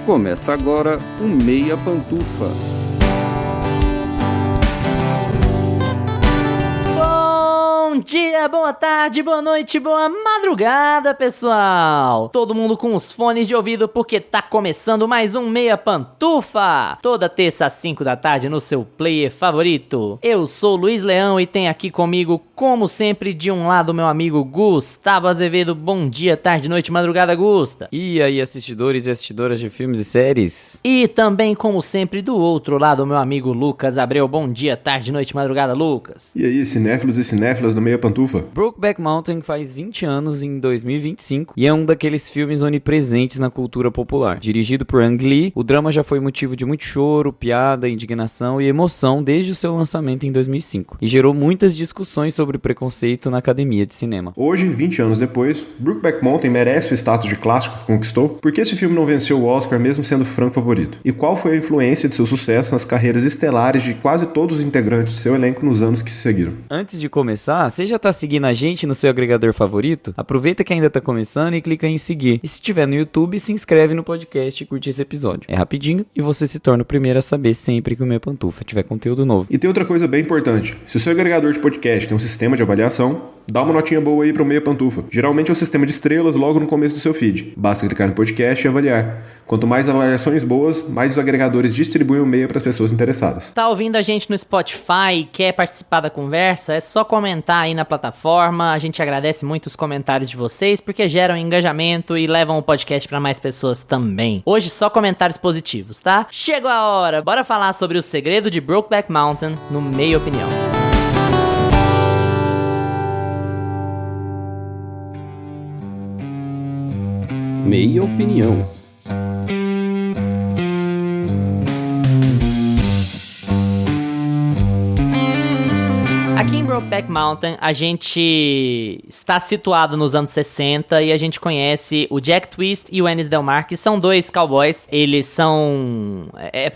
Começa agora o Meia Pantufa. Bom dia, boa tarde, boa noite, boa madrugada, pessoal! Todo mundo com os fones de ouvido porque tá começando mais um Meia Pantufa! Toda terça às 5 da tarde no seu player favorito. Eu sou Luiz Leão e tem aqui comigo, como sempre, de um lado meu amigo Gustavo Azevedo. Bom dia, tarde, noite, madrugada, Gusta! E aí, assistidores e assistidoras de filmes e séries? E também, como sempre, do outro lado, meu amigo Lucas Abreu. Bom dia, tarde, noite, madrugada, Lucas! E aí, cinéfilos e cinéfilas do Meia Pantufa? Brokeback Mountain faz 20 anos em 2025 e é um daqueles filmes onipresentes na cultura popular. Dirigido por Ang Lee, o drama já foi motivo de muito choro, piada, indignação e emoção desde o seu lançamento em 2005 e gerou muitas discussões sobre preconceito na academia de cinema. Hoje, 20 anos depois, Brokeback Mountain merece o status de clássico que conquistou. Por que esse filme não venceu o Oscar mesmo sendo franco favorito? E qual foi a influência de seu sucesso nas carreiras estelares de quase todos os integrantes de seu elenco nos anos que se seguiram? Antes de começar, você já tá seguindo a gente no seu agregador favorito? Aproveita que ainda tá começando e clica em seguir. E se estiver no YouTube, se inscreve no podcast e curte esse episódio. É rapidinho e você se torna o primeiro a saber sempre que o Meia Pantufa tiver conteúdo novo. E tem outra coisa bem importante. Se o seu agregador de podcast tem um sistema de avaliação, dá uma notinha boa aí pro Meia Pantufa. Geralmente é um sistema de estrelas logo no começo do seu feed. Basta clicar no podcast e avaliar. Quanto mais avaliações boas, mais os agregadores distribuem o Meia para as pessoas interessadas. Tá ouvindo a gente no Spotify e quer participar da conversa? É só comentar aí na plataforma. A gente agradece muito os comentários de vocês porque geram engajamento e levam o podcast para mais pessoas também. Hoje só comentários positivos, tá? Chegou a hora, bora falar sobre o segredo de Brokeback Mountain no Meia Opinião. Meia Opinião. Aqui em Brokeback Mountain, a gente está situado nos anos 60 e a gente conhece o Jack Twist e o Ennis Del Mar, que são dois cowboys. Eles são...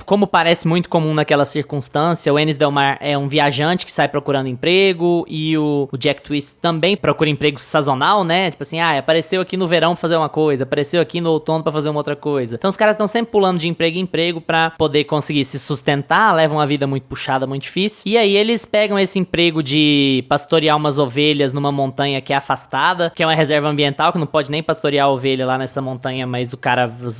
como parece muito comum naquela circunstância, o Ennis Del Mar é um viajante que sai procurando emprego e o Jack Twist também procura emprego sazonal, né? Tipo assim, apareceu aqui no verão pra fazer uma coisa, apareceu aqui no outono pra fazer uma outra coisa. Então os caras estão sempre pulando de emprego em emprego pra poder conseguir se sustentar, levam uma vida muito puxada, muito difícil. E aí eles pegam esse emprego de pastorear umas ovelhas numa montanha que é afastada, que é uma reserva ambiental, que não pode nem pastorear a ovelha lá nessa montanha, mas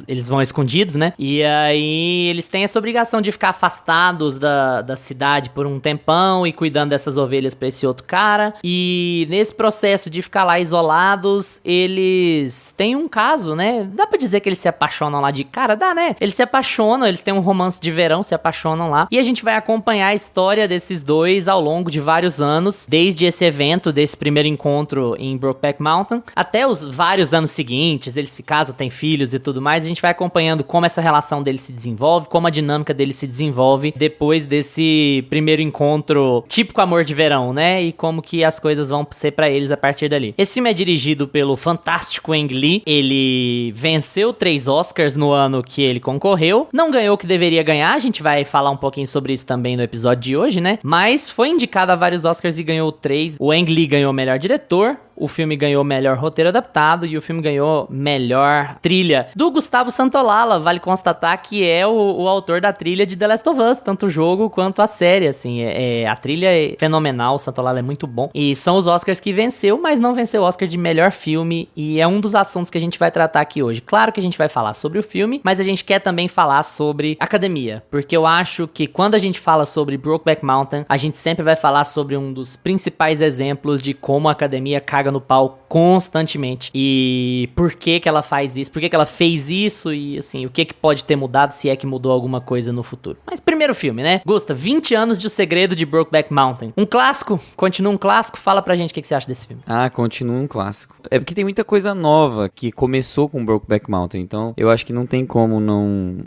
eles vão escondidos, né? E aí eles têm essa obrigação de ficar afastados da cidade por um tempão e cuidando dessas ovelhas pra esse outro cara. E nesse processo de ficar lá isolados, eles têm um caso, né? Dá pra dizer que eles se apaixonam lá de cara? Dá, né? Eles se apaixonam, eles têm um romance de verão, se apaixonam lá. E a gente vai acompanhar a história desses dois ao longo de vários anos, desde esse evento, desse primeiro encontro em Brokeback Mountain, até os vários anos seguintes. Eles se casam, têm filhos e tudo mais. A gente vai acompanhando como essa relação deles se desenvolve, como a dinâmica deles se desenvolve depois desse primeiro encontro típico amor de verão, né? E como que as coisas vão ser pra eles a partir dali. Esse filme é dirigido pelo fantástico Ang Lee. Ele venceu 3 Oscars no ano que ele concorreu. Não ganhou o que deveria ganhar. A gente vai falar um pouquinho sobre isso também no episódio de hoje, né? Mas foi indicado a vários Oscars e ganhou 3. O Ang Lee ganhou melhor diretor, o filme ganhou melhor roteiro adaptado e o filme ganhou melhor trilha do Gustavo Santaolalla. Vale constatar que é o autor da trilha de The Last of Us, tanto o jogo quanto a série, assim. A trilha é fenomenal, o Santaolalla é muito bom. E são os Oscars que venceu, mas não venceu o Oscar de melhor filme e é um dos assuntos que a gente vai tratar aqui hoje. Claro que a gente vai falar sobre o filme, mas a gente quer também falar sobre academia, porque eu acho que quando a gente fala sobre Brokeback Mountain, a gente sempre vai falar sobre um dos principais exemplos de como a academia caga no pau constantemente. E por que que ela faz isso? Por que que ela fez isso? E assim, o que que pode ter mudado, se é que mudou alguma coisa no futuro. Mas primeiro filme, né? Gusta, 20 anos de O Segredo de Brokeback Mountain. Um clássico? Continua um clássico? Fala pra gente o que que você acha desse filme. Continua um clássico. É porque tem muita coisa nova que começou com Brokeback Mountain, então eu acho que não tem como não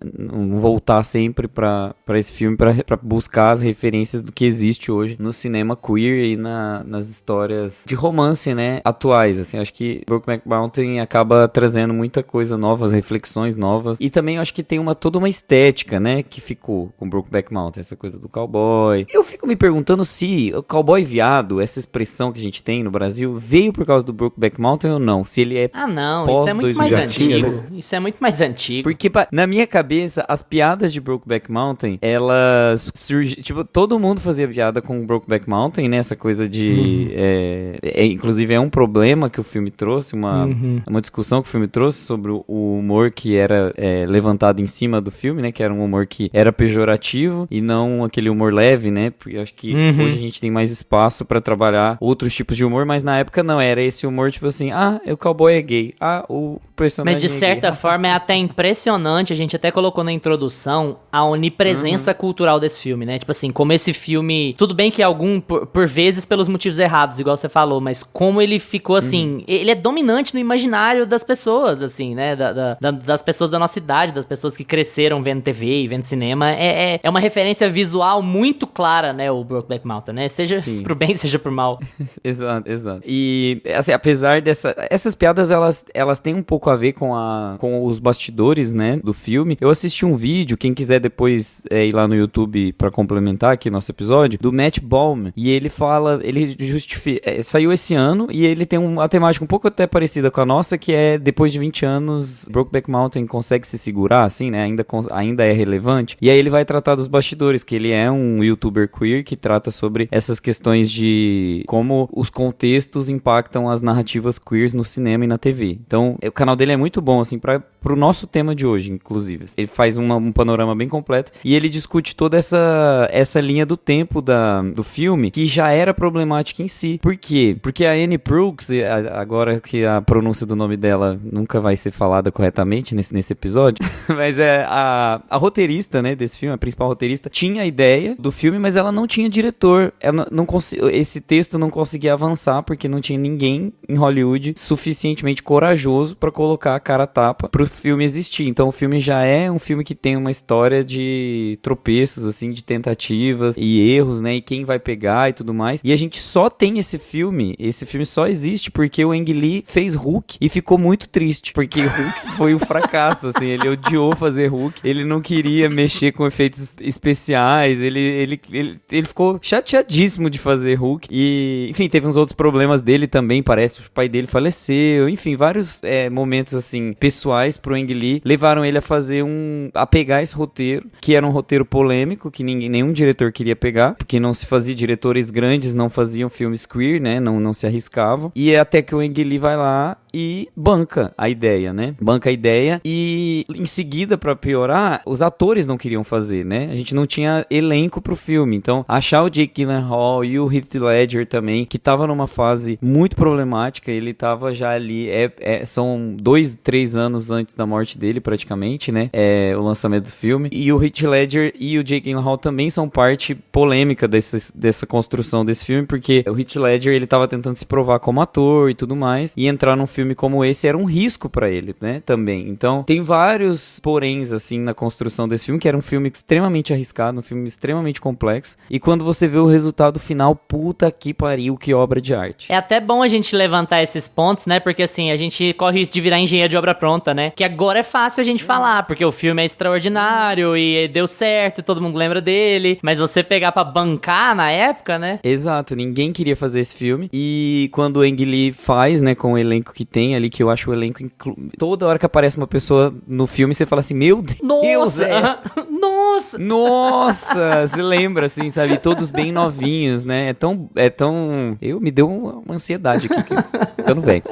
voltar sempre pra esse filme, pra buscar as referências do que existe hoje no cinema queer e nas histórias de romance, né? né, atuais, assim. Acho que Brokeback Mountain acaba trazendo muita coisa nova, reflexões novas. E também eu acho que tem toda uma estética, né, que ficou com Brokeback Mountain, essa coisa do cowboy. Eu fico me perguntando se o cowboy viado, essa expressão que a gente tem no Brasil, veio por causa do Brokeback Mountain ou não. Se ele é não, pós isso é muito mais 2015, antigo. Isso é muito mais antigo. Porque na minha cabeça, as piadas de Brokeback Mountain, elas surgem... Tipo, todo mundo fazia piada com Brokeback Mountain, né? Essa coisa de... inclusive, é um problema que o filme trouxe, uma discussão que o filme trouxe sobre o humor que era levantado em cima do filme, né? Que era um humor que era pejorativo e não aquele humor leve, né? Porque eu acho que hoje a gente tem mais espaço pra trabalhar outros tipos de humor, mas na época não. Era esse humor, tipo assim, o cowboy é gay. O personagem Mas de certa forma é até impressionante, a gente até colocou na introdução a onipresença cultural desse filme, né? Tipo assim, como esse filme, tudo bem que por vezes pelos motivos errados, igual você falou, mas como ele ficou assim, ele é dominante no imaginário das pessoas, assim, né? Das pessoas da nossa idade, das pessoas que cresceram vendo TV e vendo cinema, é uma referência visual muito clara, né? O Brokeback Mountain, né? Seja pro bem, seja pro mal. Exato. E, assim, apesar essas piadas, elas têm um pouco a ver com os bastidores, né, do filme. Eu assisti um vídeo, quem quiser depois ir lá no YouTube pra complementar aqui nosso episódio, do Matt Baum, e ele fala, ele justifica, saiu esse ano, e ele tem uma temática um pouco até parecida com a nossa, que é, depois de 20 anos, Brokeback Mountain consegue se segurar, assim, né, ainda é relevante, e aí ele vai tratar dos bastidores, que ele é um youtuber queer que trata sobre essas questões de como os contextos impactam as narrativas queers no cinema e na TV. Então, o canal dele é muito bom, assim, pro nosso tema de hoje, inclusive. Ele faz um panorama bem completo e ele discute toda essa linha do tempo do filme, que já era problemática em si. Por quê? Porque a Annie Brooks, agora que a pronúncia do nome dela nunca vai ser falada corretamente nesse episódio, mas a roteirista, né, desse filme, a principal roteirista, tinha a ideia do filme, mas ela não tinha diretor. Ela esse texto não conseguia avançar porque não tinha ninguém em Hollywood suficientemente corajoso pra colocar a cara a tapa pro filme existir. Então o filme já é um filme que tem uma história de tropeços, assim, de tentativas e erros, né, e quem vai pegar e tudo mais. E a gente só tem esse filme só existe porque o Ang Lee fez Hulk e ficou muito triste, porque Hulk foi um fracasso, assim, ele odiou fazer Hulk, ele não queria mexer com efeitos especiais, ele ficou chateadíssimo de fazer Hulk e, enfim, teve uns outros problemas dele também, parece, o pai dele faleceu, enfim, vários momentos, assim, pessoais pro Ang Lee levaram ele a pegar esse roteiro, que era um roteiro polêmico, que nenhum diretor queria pegar, porque não se fazia, diretores grandes não faziam filmes queer, né, não se arriscavam, e até que o Ang Lee vai lá e banca a ideia, né? Banca a ideia e, em seguida, pra piorar, os atores não queriam fazer, né? A gente não tinha elenco pro filme, então achar o Jake Gyllenhaal e o Heath Ledger também, que tava numa fase muito problemática, ele tava já ali, são 2-3 anos antes da morte dele, praticamente, né? O lançamento do filme, e o Heath Ledger e o Jake Gyllenhaal também são parte polêmica dessa construção desse filme, porque o Heath Ledger, ele tava tentando se provar como ator e tudo mais, e entrar num filme como esse era um risco pra ele, né, também. Então, tem vários poréns, assim, na construção desse filme, que era um filme extremamente arriscado, um filme extremamente complexo, e quando você vê o resultado final, puta que pariu, que obra de arte. É até bom a gente levantar esses pontos, né, porque assim, a gente corre risco de virar engenheiro de obra pronta, né, que agora é fácil a gente falar, porque o filme é extraordinário e deu certo, todo mundo lembra dele, mas você pegar pra bancar na época, né? Exato, ninguém queria fazer esse filme, e quando o Ang Lee faz, né, com o elenco que tem ali, que eu acho o elenco toda hora que aparece uma pessoa no filme, você fala assim, meu Deus, Nossa! Nossa, você lembra, assim, sabe, todos bem novinhos, né, me deu uma ansiedade aqui, ficando velho,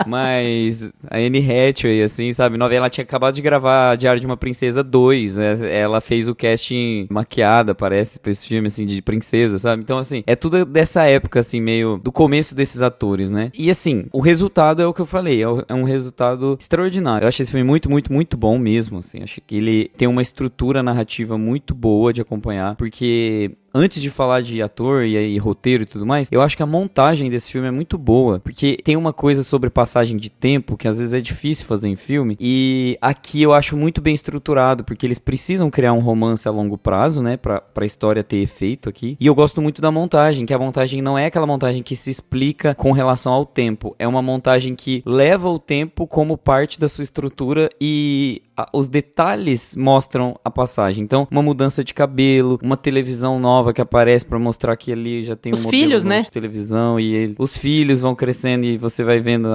mas a Anne Hathaway, assim, sabe, ela tinha acabado de gravar Diário de uma Princesa 2, né? Ela fez o casting maquiada, parece, pra esse filme, assim, de princesa, sabe, então, assim, é tudo dessa época, assim, meio do começo desses atores, né, e assim, o resultado é o que eu falei, é um resultado extraordinário. Eu acho esse filme muito, muito, muito bom mesmo, assim. Acho que ele tem uma estrutura narrativa muito boa de acompanhar, porque antes de falar de ator e roteiro e tudo mais, eu acho que a montagem desse filme é muito boa, porque tem uma coisa sobre passagem de tempo que às vezes é difícil fazer em filme, e aqui eu acho muito bem estruturado, porque eles precisam criar um romance a longo prazo, né, pra história ter efeito aqui, e eu gosto muito da montagem, que a montagem não é aquela montagem que se explica com relação ao tempo, é uma montagem que leva o tempo como parte da sua estrutura e os detalhes mostram a passagem. Então, uma mudança de cabelo, uma televisão nova que aparece pra mostrar que ali já tem um modelo filhos, né? de televisão e os filhos vão crescendo e você vai vendo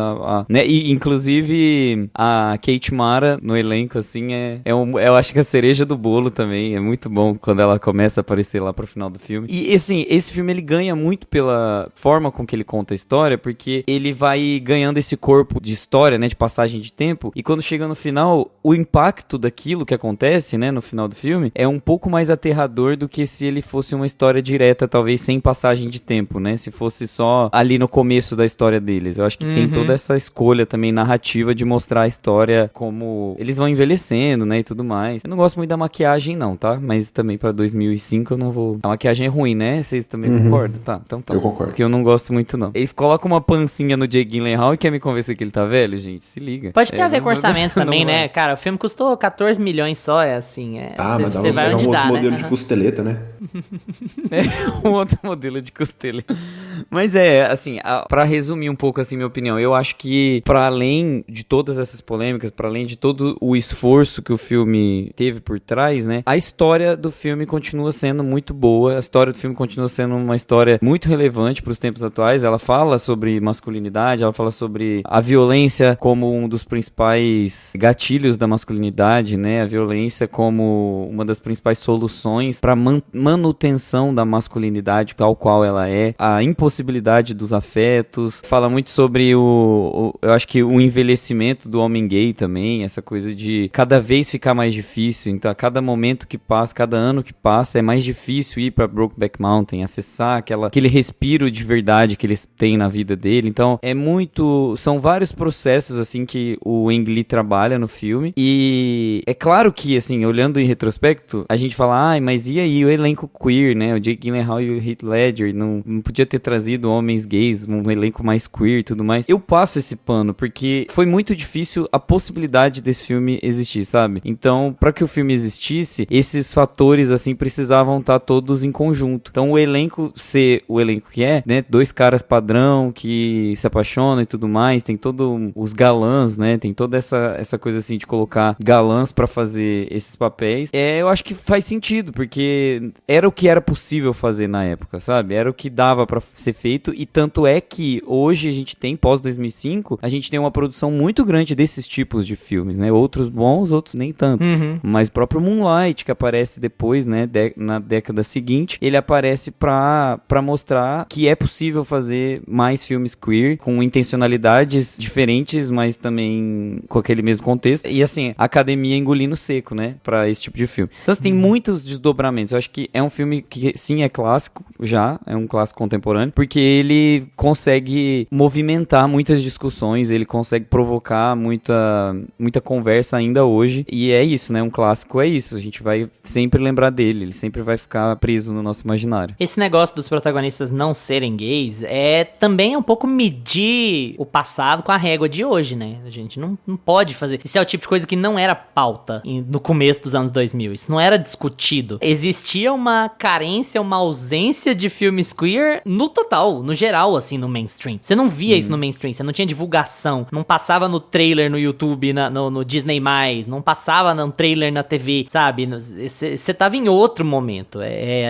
né? E inclusive a Kate Mara no elenco assim eu acho que a cereja do bolo também. É muito bom quando ela começa a aparecer lá pro final do filme. E assim, esse filme ele ganha muito pela forma com que ele conta a história, porque ele vai ganhando esse corpo de história, né, de passagem de tempo, e quando chega no final, o impacto daquilo que acontece, né, no final do filme, é um pouco mais aterrador do que se ele fosse uma história direta, talvez sem passagem de tempo, né, se fosse só ali no começo da história deles. Eu acho que tem toda essa escolha também narrativa de mostrar a história como eles vão envelhecendo, né, e tudo mais. Eu não gosto muito da maquiagem não, tá, mas também pra 2005 eu não vou... A maquiagem é ruim, né, vocês também concordam? Tá, então tá. Eu concordo. Porque eu não gosto muito não. Ele coloca uma pancinha no Jake Gyllenhaal e quer me convencer que ele tá velho, gente, se liga. Pode ter a ver com orçamento também, né? É. Cara, o filme custou 14 milhões só, é assim. Mas Você vai era onde um dá, outro né? modelo de costeleta, né? É um outro modelo de costela. Mas assim, pra resumir um pouco assim minha opinião, eu acho que pra além de todas essas polêmicas, pra além de todo o esforço que o filme teve por trás, né, a história do filme continua sendo muito boa, a história do filme continua sendo uma história muito relevante pros tempos atuais. Ela fala sobre masculinidade, ela fala sobre a violência como um dos principais gatilhos da masculinidade, né, a violência como uma das principais soluções pra manutenção da masculinidade tal qual ela é, a impossibilidade dos afetos, fala muito sobre eu acho que o envelhecimento do homem gay também, essa coisa de cada vez ficar mais difícil, então a cada momento que passa, cada ano que passa, é mais difícil ir pra Brokeback Mountain, acessar aquele respiro de verdade que eles têm na vida dele. Então são vários processos assim que o Ang Lee trabalha no filme, e é claro que assim, olhando em retrospecto, a gente fala, mas e aí o elenco queer, né, o Jake Gyllenhaal e o Heath Ledger, não podia ter trazido homens gays, um elenco mais queer e tudo mais. Eu passo esse pano, porque foi muito difícil a possibilidade desse filme existir, sabe? Então, pra que o filme existisse, esses fatores, assim, precisavam estar todos em conjunto. Então, o elenco ser o elenco que é, né? 2 caras padrão que se apaixonam e tudo mais, tem todos os galãs, né? Tem toda essa coisa, assim, de colocar galãs pra fazer esses papéis. Eu acho que faz sentido, porque era o que era possível fazer na época, sabe? Era o que dava pra ser feito, e tanto é que hoje a gente tem, pós 2005, a gente tem uma produção muito grande desses tipos de filmes, né? Outros bons, outros nem tanto. Mas o próprio Moonlight, que aparece depois, né? Na década seguinte, ele aparece pra mostrar que é possível fazer mais filmes queer, com intencionalidades diferentes, mas também com aquele mesmo contexto. E assim, a academia engolindo seco, né? Pra esse tipo de filme. Então, assim, tem muitos desdobramentos. Eu acho que é um filme que, sim, é clássico já, é um clássico contemporâneo, porque ele consegue movimentar muitas discussões, ele consegue provocar muita conversa ainda hoje, e é isso, né? Um clássico é isso, a gente vai sempre lembrar dele, ele sempre vai ficar preso no nosso imaginário. Esse negócio dos protagonistas não serem gays também um pouco medir o passado com a régua de hoje, né? A gente não pode fazer. Isso é o tipo de coisa que não era pauta no começo dos anos 2000, isso não era discutido. Existia uma carência, uma ausência de filmes queer no total, no geral, assim, no mainstream. Você não via isso no mainstream, você não tinha divulgação, não passava no trailer no YouTube, no Disney+, não passava no trailer na TV, sabe? Você tava em outro momento.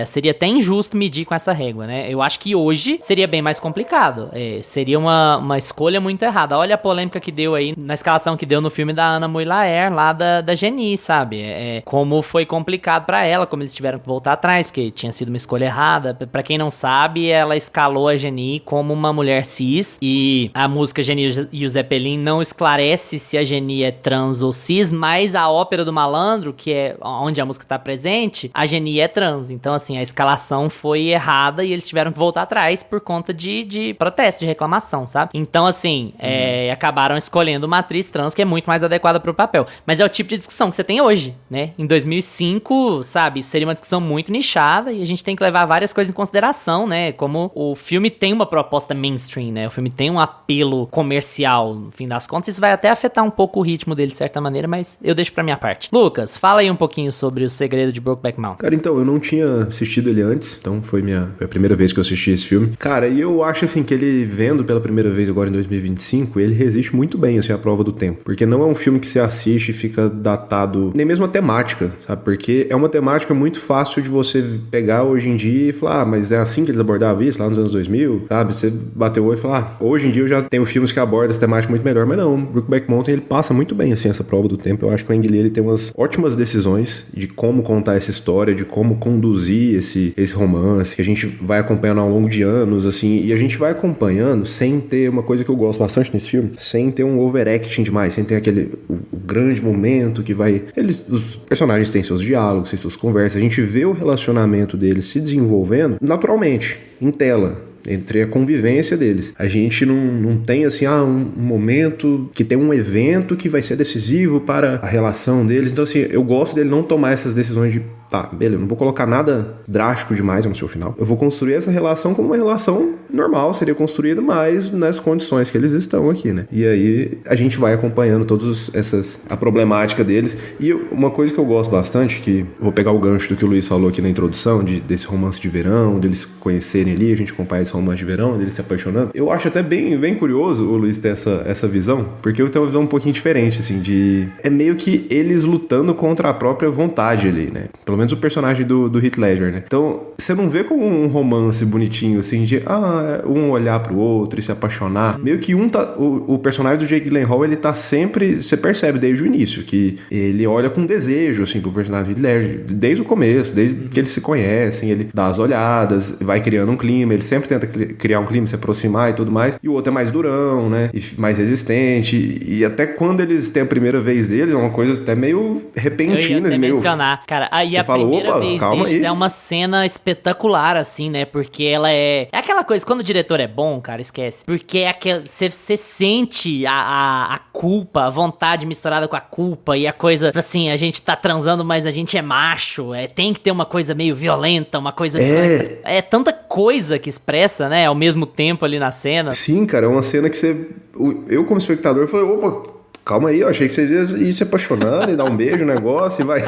Seria até injusto medir com essa régua, né? Eu acho que hoje seria bem mais complicado. Seria uma escolha muito errada. Olha a polêmica que deu aí na escalação que deu no filme da Anna Muylaer, lá da Geni, sabe? Como foi complicado pra ela, como eles tiveram que voltar atrás, porque tinha sido uma escolha errada. Pra quem não sabe, ela escalou escalou a Geni como uma mulher cis, e a música Geni e o Zeppelin não esclarece se a Geni é trans ou cis, mas a Ópera do Malandro, que é onde a música tá presente, a Geni é trans. Então, assim, a escalação foi errada e eles tiveram que voltar atrás por conta de protesto, de reclamação, sabe? Então, assim, acabaram escolhendo uma atriz trans que é muito mais adequada pro papel. Mas é o tipo de discussão que você tem hoje, né? Em 2005, sabe, isso seria uma discussão muito nichada e a gente tem que levar várias coisas em consideração, né? Como o filme tem uma proposta mainstream, né? O filme tem um apelo comercial, no fim das contas. Isso vai até afetar um pouco o ritmo dele, de certa maneira, mas eu deixo pra minha parte. Lucas, fala aí um pouquinho sobre o segredo de Brokeback Mountain. Cara, então, eu não tinha assistido ele antes, então foi a primeira vez que eu assisti esse filme. Cara, e eu acho, assim, que ele vendo pela primeira vez agora em 2025, ele resiste muito bem, assim, à prova do tempo. Porque não é um filme que você assiste e fica datado, nem mesmo a temática, sabe? Porque é uma temática muito fácil de você pegar hoje em dia e falar, mas é assim que eles abordavam isso lá nos anos 2000, sabe? Você bateu o olho e falar, hoje em dia eu já tenho filmes que abordam essa temática muito melhor, mas não, Brokeback Mountain ele passa muito bem, assim, essa prova do tempo. Eu acho que o Ang Lee, ele tem umas ótimas decisões de como contar essa história, de como conduzir esse romance, que a gente vai acompanhando ao longo de anos, assim, e a gente vai acompanhando sem ter uma coisa que eu gosto bastante nesse filme, sem ter um overacting demais, sem ter o grande momento que vai... Os personagens têm seus diálogos, têm suas conversas, a gente vê o relacionamento deles se desenvolvendo naturalmente, em tela, entre a convivência deles. A gente não tem assim, um momento que tem um evento que vai ser decisivo para a relação deles. Então, assim, eu gosto dele não tomar essas decisões de tá, beleza, não vou colocar nada drástico demais no seu final. Eu vou construir essa relação como uma relação normal, seria construída, mas nas condições que eles estão aqui, né? E aí a gente vai acompanhando a problemática deles. E uma coisa que eu gosto bastante, que vou pegar o gancho do que o Luiz falou aqui na introdução, desse romance de verão, deles conhecerem ali, a gente acompanha esse romance de verão, deles se apaixonando. Eu acho até bem curioso o Luiz ter essa visão, porque eu tenho uma visão um pouquinho diferente, assim, é meio que eles lutando contra a própria vontade ali, né? Pelo menos o personagem do Heath Ledger, né? Então, você não vê como um romance bonitinho, assim, de um olhar pro outro e se apaixonar. Meio que o personagem do Jake Gyllenhaal, ele tá sempre... Você percebe desde o início que ele olha com desejo, assim, pro personagem do Heath Ledger, desde o começo, desde que eles se conhecem, ele dá as olhadas, vai criando um clima, ele sempre tenta criar um clima, se aproximar e tudo mais. E o outro é mais durão, né? E mais resistente. E até quando eles têm a primeira vez deles, é uma coisa até meio repentina. Eu ia mencionar, cara. Aí a primeira vez deles é uma cena espetacular, assim, né? Porque ela é aquela coisa, quando o diretor é bom, cara, esquece. Porque é você sente a culpa, a vontade misturada com a culpa e a coisa, assim, a gente tá transando, mas a gente é macho. Tem que ter uma coisa meio violenta, uma coisa... É tanta coisa que expressa, né? Ao mesmo tempo ali na cena. Sim, cara, é uma cena que eu como espectador, falei, opa... Calma aí, eu achei que vocês iam se apaixonando e dar um beijo no negócio e vai...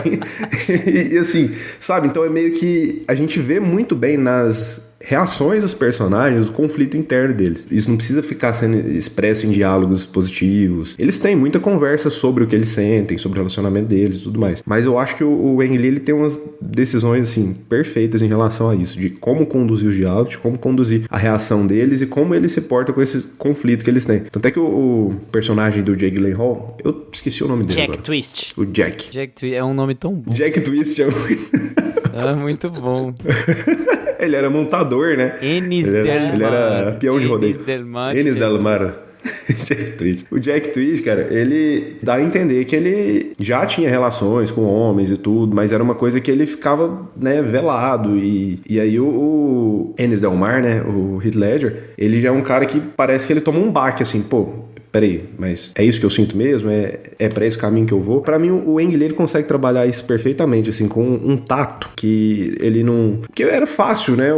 e assim, sabe? Então é meio que a gente vê muito bem nas reações dos personagens, o conflito interno deles. Isso não precisa ficar sendo expresso em diálogos positivos. Eles têm muita conversa sobre o que eles sentem, sobre o relacionamento deles e tudo mais. Mas eu acho que o Ang Lee, ele tem umas decisões, assim, perfeitas em relação a isso, de como conduzir os diálogos, de como conduzir a reação deles e como ele se porta com esse conflito que eles têm. Tanto é que o personagem do Jake Gyllenhaal, eu esqueci o nome dele agora. Jack Twist. O Jack. Jack Twist é um nome tão bom. Jack Twist é muito bom. Ele era montador, né? Enes Del Mar. Ele era peão de rodeio. Enes Del Mar. Jack Twist. O Jack Twist, cara, ele dá a entender que ele já tinha relações com homens e tudo, mas era uma coisa que ele ficava, né, velado. E aí o Enes Del Mar, né, o Heath Ledger, ele já é um cara que parece que ele toma um baque, assim, peraí, mas é isso que eu sinto mesmo? É pra esse caminho que eu vou? Pra mim, o Ang Lee, ele consegue trabalhar isso perfeitamente, assim, com um tato que ele não... Que era fácil, né,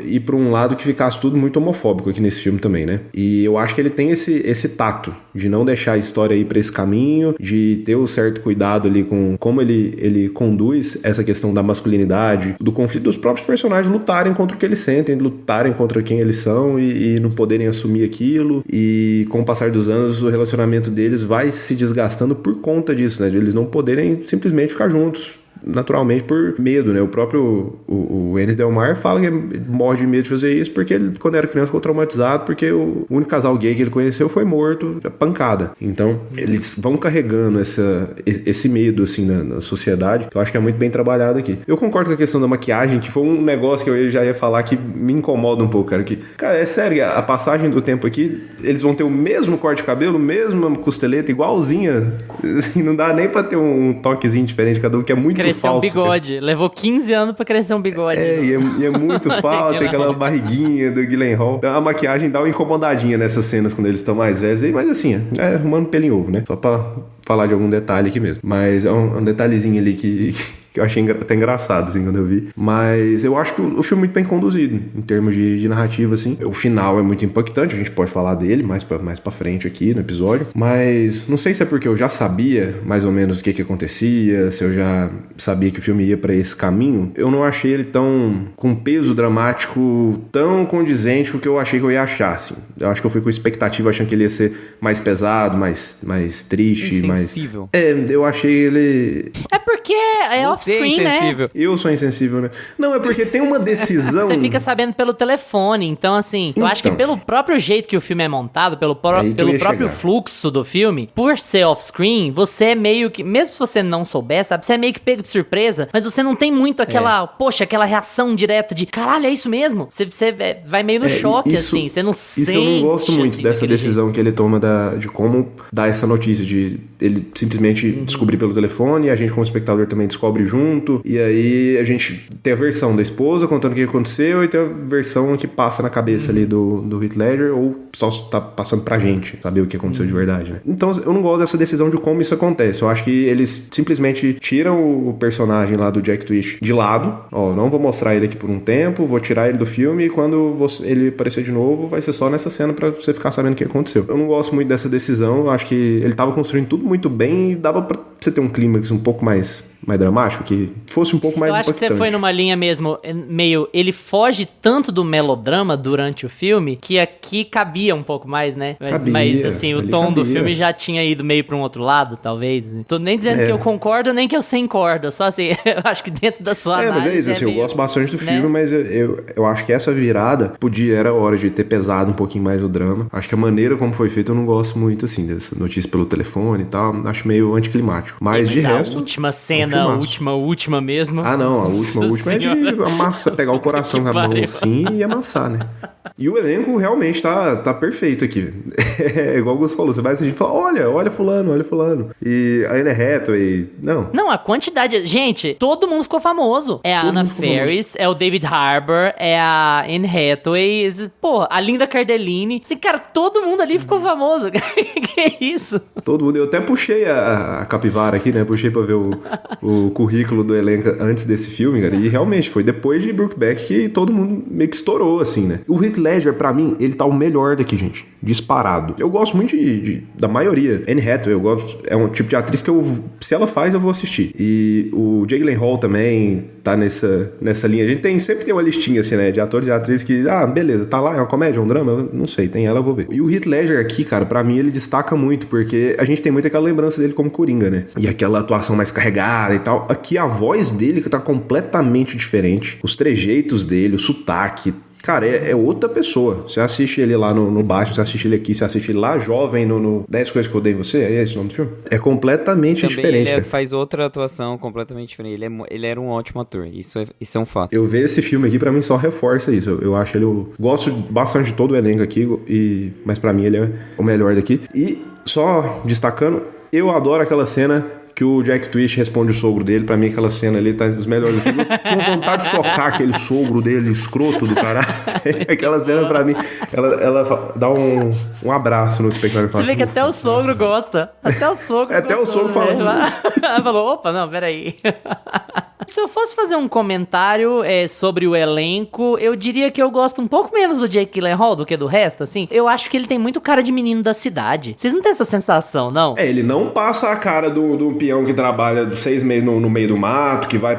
ir pra um lado que ficasse tudo muito homofóbico aqui nesse filme também, né? E eu acho que ele tem esse tato de não deixar a história ir pra esse caminho, de ter um certo cuidado ali com como ele conduz essa questão da masculinidade, do conflito dos próprios personagens lutarem contra o que eles sentem, lutarem contra quem eles são e não poderem assumir aquilo. E com o passar dos anos, o relacionamento deles vai se desgastando por conta disso, né? De eles não poderem simplesmente ficar juntos. naturalmente por medo, né? O próprio o Enes Del Mar fala que morre de medo de fazer isso porque ele, quando era criança, ficou traumatizado porque o único casal gay que ele conheceu foi morto, pancada. Então, eles vão carregando esse medo, assim, na sociedade, que eu acho que é muito bem trabalhado aqui. Eu concordo com a questão da maquiagem, que foi um negócio que eu já ia falar que me incomoda um pouco, cara. Cara, é sério, a passagem do tempo aqui, eles vão ter o mesmo corte de cabelo, mesma costeleta, igualzinha. Assim, não dá nem pra ter um toquezinho diferente de cada um, que é muito crescer falso. Crescer um bigode. Cara. Levou 15 anos pra crescer um bigode. E é muito falso, aquela barriguinha do Gyllenhaal. Então, a maquiagem dá uma incomodadinha nessas cenas quando eles estão mais velhos. Mas assim, arrumando pelo em ovo, né? Só pra falar de algum detalhe aqui mesmo. Mas é um detalhezinho ali que eu achei até engraçado, assim, quando eu vi. Mas eu acho que o filme é muito bem conduzido, em termos de narrativa, assim. O final é muito impactante, a gente pode falar dele mais pra frente aqui no episódio. Mas não sei se é porque eu já sabia mais ou menos o que acontecia, se eu já sabia que o filme ia pra esse caminho. Eu não achei ele tão com peso dramático, tão condizente com o que eu achei que eu ia achar, assim. Eu acho que eu fui com expectativa achando que ele ia ser mais pesado, mais triste, insensível. Eu achei ele... É porque é off-screen, né? Eu sou insensível, né? Não, é porque tem uma decisão... Você fica sabendo pelo telefone, então assim, eu acho que pelo próprio jeito que o filme é montado, pelo próprio fluxo do filme, por ser off-screen, você é meio que, mesmo se você não souber, sabe, você é meio que pego de surpresa, mas você não tem muito aquela, aquela reação direta de, caralho, é isso mesmo? Você vai meio no choque, assim, você não sente. Isso eu não gosto muito assim, dessa decisão que ele toma de como dar essa notícia, de ele simplesmente descobrir pelo telefone, e a gente como espectador também descobre junto, e aí a gente tem a versão da esposa contando o que aconteceu e tem a versão que passa na cabeça ali do Heath Ledger, ou só tá passando pra gente saber o que aconteceu de verdade, né? Então eu não gosto dessa decisão de como isso acontece. Eu acho que eles simplesmente tiram o personagem lá do Jack Twist de lado, não vou mostrar ele aqui por um tempo, vou tirar ele do filme e quando ele aparecer de novo vai ser só nessa cena pra você ficar sabendo o que aconteceu. Eu não gosto muito dessa decisão, eu acho que ele tava construindo tudo muito bem e dava pra você ter um clímax um pouco mais dramático, que fosse um pouco mais impactante. Eu acho que você foi numa linha mesmo, meio... Ele foge tanto do melodrama durante o filme, que aqui cabia um pouco mais, né? Mas assim, o tom do filme já tinha ido meio pra um outro lado, talvez. Tô nem dizendo que eu concordo, nem que eu sem corda. Só assim, eu acho que dentro da sua análise... Mas é isso, assim, meio, eu gosto bastante do filme, né? mas eu acho que essa virada era hora de ter pesado um pouquinho mais o drama. Acho que a maneira como foi feito eu não gosto muito, assim, dessa notícia pelo telefone e tal. Acho meio anticlimático. Mas de resto... A última cena, a última mesmo. Ah, não, a última é de amassar, pegar o coração com a mão assim e amassar, né? E o elenco realmente tá perfeito aqui. É igual o Gus falou, você vai assistir e fala, olha fulano. E a Anne Hathaway, não, a quantidade... Gente, todo mundo ficou famoso. É a Anna Faris, é o David Harbour, é a Anne Hathaway, pô, a Linda Cardellini. Assim, cara, todo mundo ali ficou famoso. Que isso? Todo mundo. Eu até puxei a capivara aqui, né? Puxei pra ver o currículo do elenco antes desse filme, cara. E realmente, foi depois de Brokeback que todo mundo meio que estourou, assim, né? O Heath Ledger, pra mim, ele tá o melhor daqui, gente. Disparado. Eu gosto muito da maioria. Anne Hathaway, eu gosto. É um tipo de atriz que se ela faz, eu vou assistir. E o Jake Gyllenhaal também tá nessa linha. A gente sempre tem uma listinha, assim, né? De atores e atrizes que, beleza, tá lá, é uma comédia, é um drama? Eu não sei, tem ela, eu vou ver. E o Heath Ledger aqui, cara, pra mim, ele destaca muito, porque a gente tem muito aquela lembrança dele como Coringa, né? E aquela atuação mais carregada e tal. Aqui a voz dele que tá completamente diferente. Os trejeitos dele, o sotaque. Cara, é outra pessoa. Você assiste ele lá no Batman, você assiste ele aqui, você assiste ele lá jovem no 10 Coisas que Eu Odeio em Você, é esse o nome do filme? É completamente também diferente. Ele faz outra atuação completamente diferente. Ele era um ótimo ator, isso é um fato. Eu ver esse filme aqui, pra mim, só reforça isso. Eu acho ele... Eu gosto bastante de todo o elenco aqui, mas pra mim ele é o melhor daqui. E só destacando, eu adoro aquela cena que o Jack Twist responde o sogro dele. Pra mim, aquela cena ali tá dos melhores do filme. Eu tinha vontade de socar aquele sogro dele, escroto do caralho. Aquela cena, pra mim, ela dá um abraço no espectador. Você vê que até o sogro gosta. Até o sogro até o sogro fala... Falou, opa, não, peraí. Se eu fosse fazer um comentário sobre o elenco, eu diria que eu gosto um pouco menos do Jake Gyllenhaal do que do resto, assim. Eu acho que ele tem muito cara de menino da cidade. Vocês não têm essa sensação, não? Ele não passa a cara do peão que trabalha 6 meses no meio do mato, que vai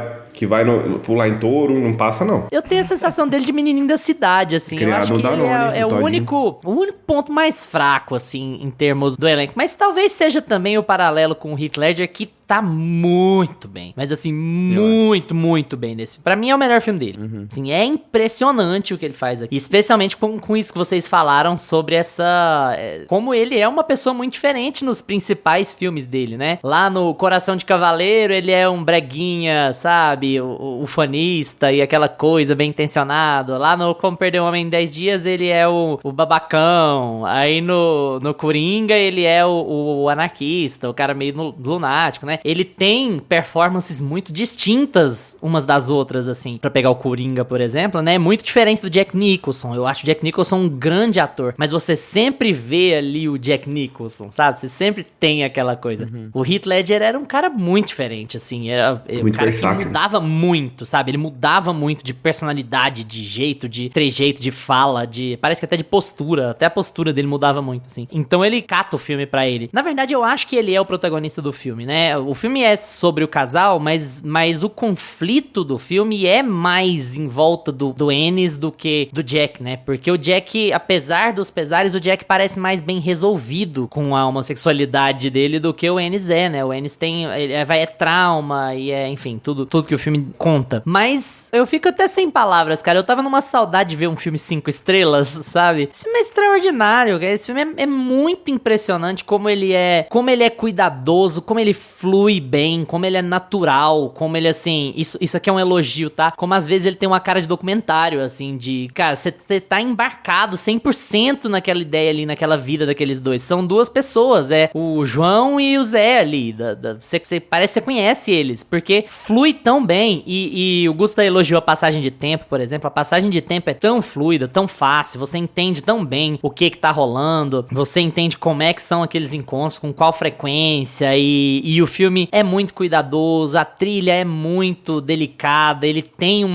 pular em touro, não passa, não. Eu tenho a sensação dele de menininho da cidade, assim. Criado eu acho que Danone, ele é o único ponto mais fraco, assim, em termos do elenco. Mas talvez seja também o paralelo com o Heath Ledger, que tá muito bem. Mas assim, muito bem nesse. Pra mim é o melhor filme dele. Assim, é impressionante o que ele faz aqui. Especialmente com isso que vocês falaram sobre essa... como ele é uma pessoa muito diferente nos principais filmes dele, né? Lá no Coração de Cavaleiro, ele é um breguinha, sabe? O fanista e aquela coisa bem intencionado. Lá no Como Perder um Homem em 10 Dias, ele é o babacão. Aí no Coringa, ele é o anarquista, o cara meio lunático, né? Ele tem performances muito distintas umas das outras, assim. Pra pegar o Coringa, por exemplo, né? Muito diferente do Jack Nicholson. Eu acho o Jack Nicholson um grande ator, mas você sempre vê ali o Jack Nicholson, sabe? Você sempre tem aquela coisa. O Heath Ledger era um cara muito diferente, assim. Era muito um cara versátil. que mudava muito, sabe? Ele mudava muito de personalidade, de jeito, de trejeito, de fala, parece que até de postura. Até a postura dele mudava muito, assim. Então ele cata o filme pra ele. Na verdade, eu acho que ele é o protagonista do filme, né? O filme é sobre o casal, mas o conflito do filme é mais em volta do Ennis do que do Jack, né? Porque o Jack, apesar dos pesares, o Jack parece mais bem resolvido com a homossexualidade dele do que o Ennis é, né? O Ennis é trauma e enfim, tudo que o filme conta. Mas eu fico até sem palavras, cara. Eu tava numa saudade de ver um filme 5 estrelas, sabe? Esse filme é extraordinário, cara. Esse filme é muito impressionante como ele é cuidadoso, como ele flui bem, como ele é natural, como ele, assim, isso aqui é um elogio, tá? Como às vezes ele tem uma cara de documentário, assim, de, cara, você tá embarcado 100% naquela ideia ali, naquela vida daqueles dois. São duas pessoas, o João e o Zé ali, você parece que você conhece eles, porque flui tão bem, e o Gusta elogiou a passagem de tempo, por exemplo. A passagem de tempo é tão fluida, tão fácil, você entende tão bem o que tá rolando, você entende como é que são aqueles encontros, com qual frequência, e o filme é muito cuidadoso, a trilha é muito delicada, ele tem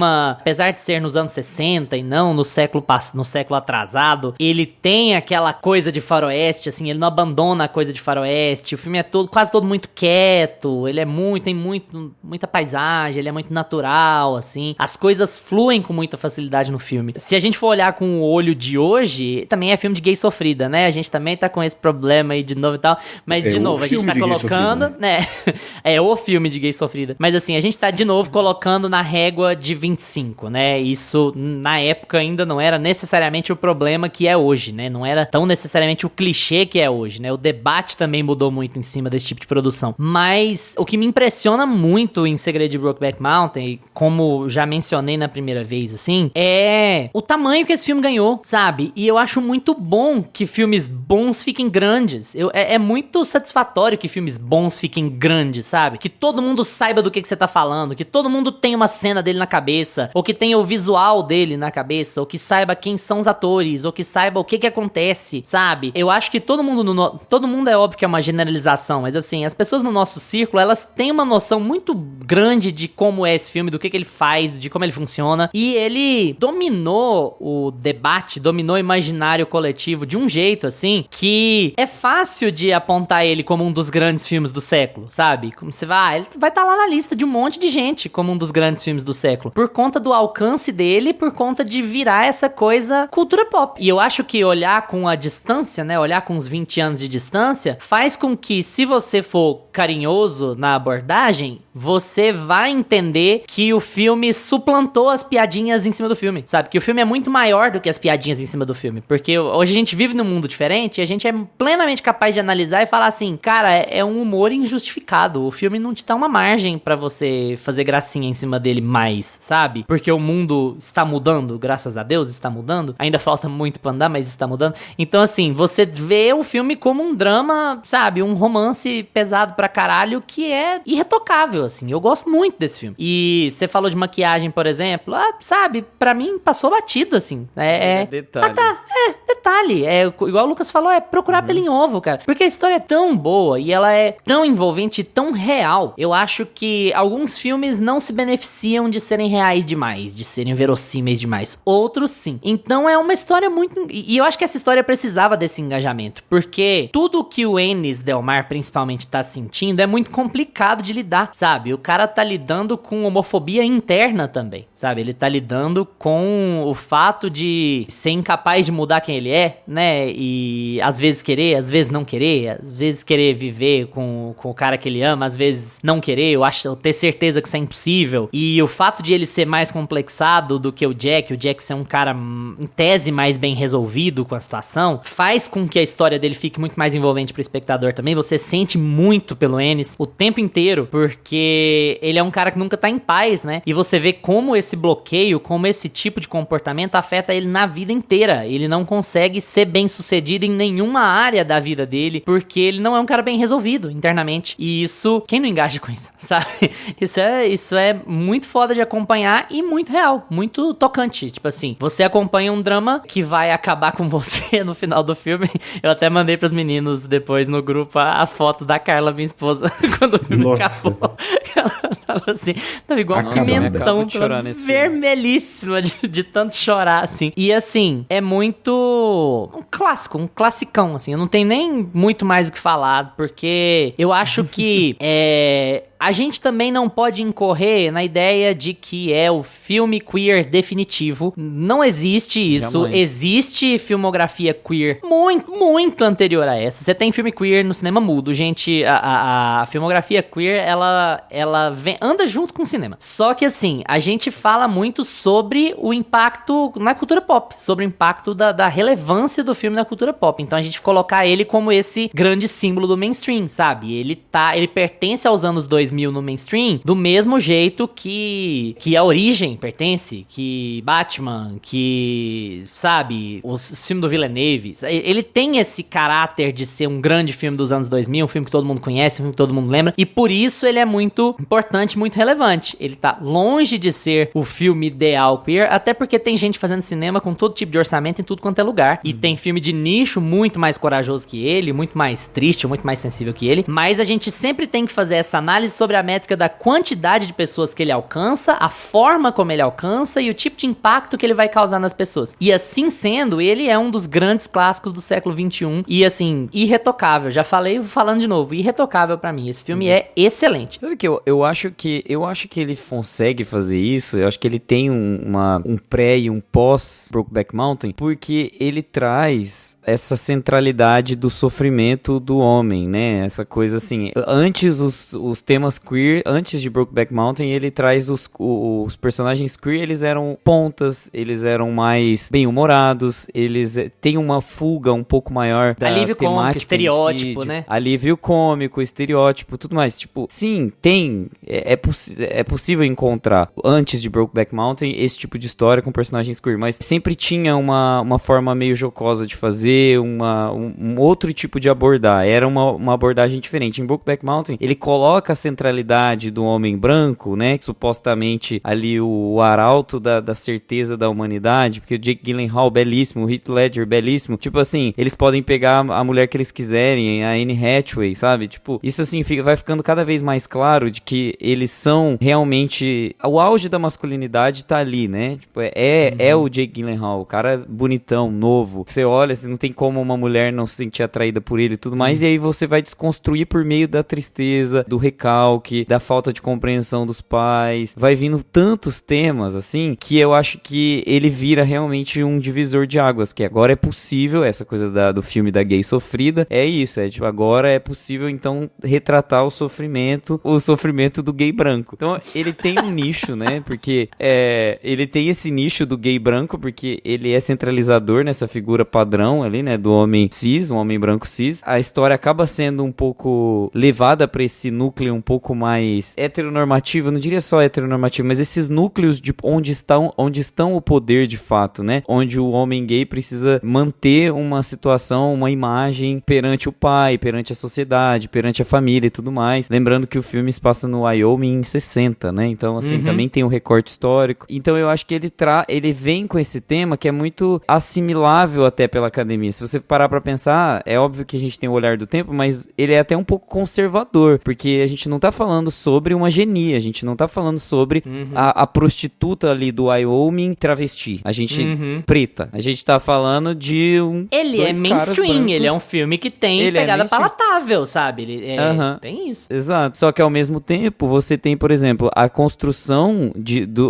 apesar de ser nos anos 60 e não no século atrasado, ele tem aquela coisa de faroeste, assim, ele não abandona a coisa de faroeste, o filme é quase todo muito quieto, ele tem muita paisagem, ele é muito natural, assim, as coisas fluem com muita facilidade no filme. Se a gente for olhar com o olho de hoje, também é filme de gay sofrida, né? A gente também tá com esse problema aí de novo e tal, mas de novo, a gente tá colocando, né? É o filme de gay sofrida, mas assim, a gente tá de novo colocando na régua de 25, né? Isso, na época, ainda não era necessariamente o problema que é hoje, né? Não era tão necessariamente o clichê que é hoje, né? O debate também mudou muito em cima desse tipo de produção. Mas o que me impressiona muito em Segredo de Brokeback Mountain, como já mencionei na primeira vez, assim, é o tamanho que esse filme ganhou, sabe? E eu acho muito bom que filmes bons fiquem grandes. É muito satisfatório que filmes bons fiquem grandes, sabe? Que todo mundo saiba do que você tá falando, que todo mundo tenha uma cena dele na cabeça, ou que tenha o visual dele na cabeça, ou que saiba quem são os atores, ou que saiba o que acontece, sabe? Eu acho que todo mundo é óbvio que é uma generalização, mas assim, as pessoas no nosso círculo, elas têm uma noção muito grande de como é esse filme, do que ele faz, de como ele funciona, e ele dominou o debate, dominou o imaginário coletivo de um jeito, assim, que é fácil de apontar ele como um dos grandes filmes do século, sabe? Como você vai, ele vai estar lá na lista de um monte de gente como um dos grandes filmes do século, por conta do alcance dele, por conta de virar essa coisa cultura pop. E eu acho que olhar com a distância, né, olhar com uns 20 anos de distância, faz com que, se você for carinhoso na abordagem, você vai entender que o filme suplantou as piadinhas em cima do filme, sabe? Que o filme é muito maior do que as piadinhas em cima do filme, porque hoje a gente vive num mundo diferente e a gente é plenamente capaz de analisar e falar assim, cara, é um humor injustificado, o filme não te dá uma margem pra você fazer gracinha em cima dele mais, sabe? Porque o mundo está mudando, graças a Deus está mudando, ainda falta muito pra andar, mas está mudando. Então assim, você vê o filme como um drama, sabe? Um romance pesado pra caralho que é irretocável, assim. Eu gosto muito desse filme. E você falou de maquiagem, por exemplo, sabe? Pra mim passou batido, assim. Detalhe. Detalhe. Igual o Lucas falou, procurar pelo em ovo, cara. Porque a história é tão boa e ela é tão envolvente e tão real. Eu acho que alguns filmes não se beneficiam de serem reais demais, de serem verossímeis demais. Outros sim. Então é uma história muito... E eu acho que essa história precisava desse engajamento. Porque tudo que o Ennis Del Mar principalmente tá sentindo é muito complicado de lidar, sabe? O cara tá lidando com homofobia interna também, sabe? Ele tá lidando com o fato de ser incapaz de mudar quem ele é, é, né? E às vezes querer, às vezes não querer, às vezes querer viver com o cara que ele ama, às vezes não querer, eu ter certeza que isso é impossível. E o fato de ele ser mais complexado do que o Jack ser um cara, em tese, mais bem resolvido com a situação, faz com que a história dele fique muito mais envolvente pro espectador também. Você sente muito pelo Ennis o tempo inteiro, porque ele é um cara que nunca tá em paz, né? E você vê como esse bloqueio, como esse tipo de comportamento afeta ele na vida inteira. Ele não consegue ser bem sucedido em nenhuma área da vida dele, porque ele não é um cara bem resolvido internamente. E isso, quem não engaja com isso, sabe? Isso é muito foda de acompanhar e muito real, muito tocante. Tipo assim, você acompanha um drama que vai acabar com você no final do filme. Eu até mandei pros meninos depois no grupo a foto da Carla, minha esposa, quando o filme acabou. Ela tava assim, tava igual um pimentão, vermelhíssima de tanto chorar, assim. E assim, é muito um clássico, um classicão, assim. Eu não tenho nem muito mais o que falar, porque eu acho que a gente também não pode incorrer na ideia de que é o filme queer definitivo. Não existe isso. Jamais. Existe filmografia queer muito, muito anterior a essa. Você tem filme queer no cinema mudo, gente. A filmografia queer, ela anda junto com o cinema. Só que assim, a gente fala muito sobre o impacto na cultura pop, sobre o impacto da relevância do filme na cultura pop. Então a gente colocar ele como esse grande símbolo do mainstream, sabe? Ele pertence aos anos 2000 no mainstream do mesmo jeito que a Origem pertence, que Batman, que, sabe, os filmes do Villeneuve. Ele tem esse caráter de ser um grande filme dos anos 2000, um filme que todo mundo conhece, um filme que todo mundo lembra, e por isso ele é muito importante, muito relevante. Ele tá longe de ser o filme ideal queer, até porque tem gente fazendo cinema com todo tipo de orçamento em tudo quanto é lugar, e tem filme de nicho muito mais corajoso que ele, muito mais triste, muito mais sensível que ele, mas a gente sempre tem que fazer essa análise sobre a métrica da quantidade de pessoas que ele alcança, a forma como ele alcança e o tipo de impacto que ele vai causar nas pessoas. E assim sendo, ele é um dos grandes clássicos do século XXI e assim, irretocável. Já falei, falando de novo, irretocável pra mim. Esse filme é excelente. Sabe que eu acho que ele consegue fazer isso. Eu acho que ele tem um pré e um pós Brokeback Mountain, porque ele traz essa centralidade do sofrimento do homem, né? Essa coisa assim, antes os temas queer, antes de Brokeback Mountain, ele traz os personagens queer, eles eram pontas, eles eram mais bem-humorados, eles têm uma fuga um pouco maior da alívio cômico, estereótipo, si, né? Alívio cômico, estereótipo, tudo mais. Tipo, sim, é possível encontrar, antes de Brokeback Mountain, esse tipo de história com personagens queer, mas sempre tinha uma forma meio jocosa de fazer, um outro tipo de abordar. Era uma abordagem diferente. Em Brokeback Mountain, ele coloca a centralidade do homem branco, né? Supostamente ali o arauto da certeza da humanidade, porque o Jake Gyllenhaal, belíssimo, o Heath Ledger, belíssimo. Tipo assim, eles podem pegar a mulher que eles quiserem, a Anne Hathaway, sabe? Tipo, isso assim, vai ficando cada vez mais claro de que eles são realmente... O auge da masculinidade tá ali, né? Tipo, é o Jake Gyllenhaal, o cara bonitão, novo. Você olha, você não tem como uma mulher não se sentir atraída por ele e tudo mais, e aí você vai desconstruir por meio da tristeza, do recalque, da falta de compreensão dos pais. Vai vindo tantos temas, assim, que eu acho que ele vira realmente um divisor de águas, porque agora é possível, essa coisa do filme da gay sofrida, é isso, tipo, agora é possível, então, retratar o sofrimento do gay branco. Então, ele tem um nicho, né, porque ele tem esse nicho do gay branco, porque ele é centralizador nessa figura padrão ali, né, do homem cis, um homem branco cis. A história acaba sendo um pouco levada pra esse núcleo um pouco mais heteronormativo, eu não diria só heteronormativo, mas esses núcleos de onde estão o poder de fato, né? Onde o homem gay precisa manter uma situação, uma imagem perante o pai, perante a sociedade, perante a família e tudo mais. Lembrando que o filme se passa no Wyoming em 60, né? Então, assim, também tem um recorte histórico. Então, eu acho que ele vem com esse tema que é muito assimilável até pela academia. Se você parar pra pensar, é óbvio que a gente tem o olhar do tempo, mas ele é até um pouco conservador, porque a gente não tá falando sobre uma genia, a gente não tá falando sobre a prostituta ali do Wyoming travesti, a gente preta, a gente tá falando de ele é mainstream, ele é um filme que tem pegada palatável, sabe? Ele tem isso. Exato, só que ao mesmo tempo você tem, por exemplo, a construção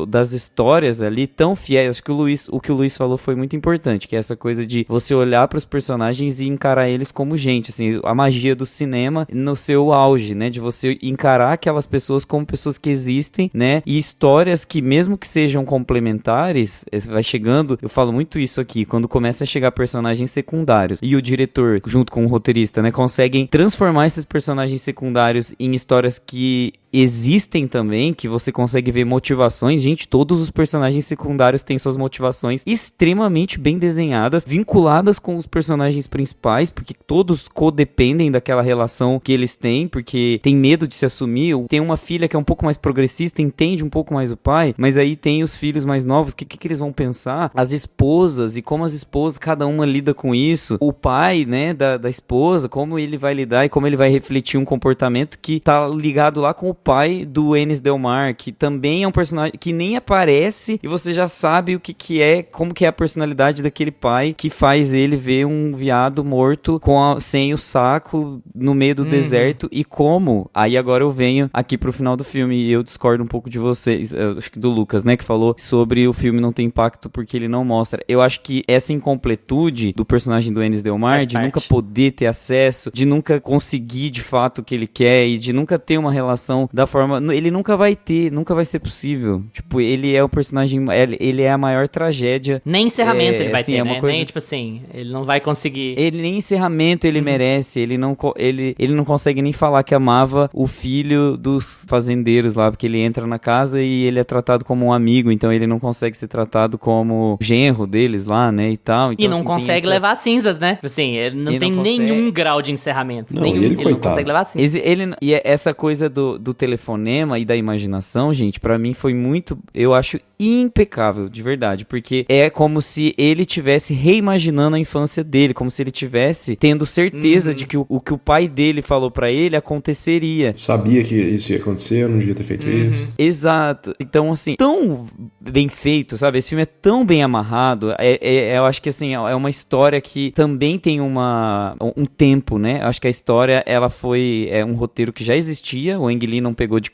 das histórias ali tão fiéis. Acho que o que o Luiz falou foi muito importante, que é essa coisa de você olhar olhar pros personagens e encarar eles como gente, assim, a magia do cinema no seu auge, né, de você encarar aquelas pessoas como pessoas que existem, né, e histórias que mesmo que sejam complementares, vai chegando, eu falo muito isso aqui, quando começa a chegar personagens secundários e o diretor, junto com o roteirista, né, conseguem transformar esses personagens secundários em histórias que existem também, que você consegue ver motivações. Gente, todos os personagens secundários têm suas motivações extremamente bem desenhadas, vinculadas com os personagens principais, porque todos codependem daquela relação que eles têm, porque tem medo de se assumir. Tem uma filha que é um pouco mais progressista, entende um pouco mais o pai, mas aí tem os filhos mais novos, o que eles vão pensar? As esposas, e como as esposas, cada uma lida com isso. O pai, né, da esposa, como ele vai lidar e como ele vai refletir um comportamento que tá ligado lá com o pai do Enes Del Mar, que também é um personagem que nem aparece e você já sabe o que é, como que é a personalidade daquele pai que faz ele ver um veado morto sem o saco no meio do deserto e como. Aí agora eu venho aqui pro final do filme e eu discordo um pouco de vocês, acho que do Lucas, né, que falou sobre o filme não ter impacto porque ele não mostra. Eu acho que essa incompletude do personagem do Enes Del Mar, de nunca poder ter acesso, de nunca conseguir de fato o que ele quer e de nunca ter uma relação da forma... Ele nunca vai ter, nunca vai ser possível. Tipo, ele é o personagem... Ele é a maior tragédia. Nem encerramento ele vai assim, ter, é uma né? coisa... Nem, tipo assim, ele não vai conseguir... Ele nem encerramento ele merece. Ele não consegue nem falar que amava o filho dos fazendeiros lá, porque ele entra na casa e ele é tratado como um amigo, então ele não consegue ser tratado como genro deles lá, né, e tal. Então, e não assim, consegue levar cinzas, né? Assim, ele não tem nenhum grau de encerramento. Não, ele não consegue levar cinzas. E essa coisa do telefonema e da imaginação, gente, pra mim foi muito, eu acho impecável, de verdade, porque é como se ele tivesse reimaginando a infância dele, como se ele tivesse tendo certeza de que o que o pai dele falou pra ele aconteceria. Sabia que isso ia acontecer, eu não devia ter feito isso. Exato. Então, assim, tão bem feito, sabe? Esse filme é tão bem amarrado. Eu acho que, assim, é uma história que também tem um tempo, né? Eu acho que a história, ela foi um roteiro que já existia. O Ang Lee não pegou de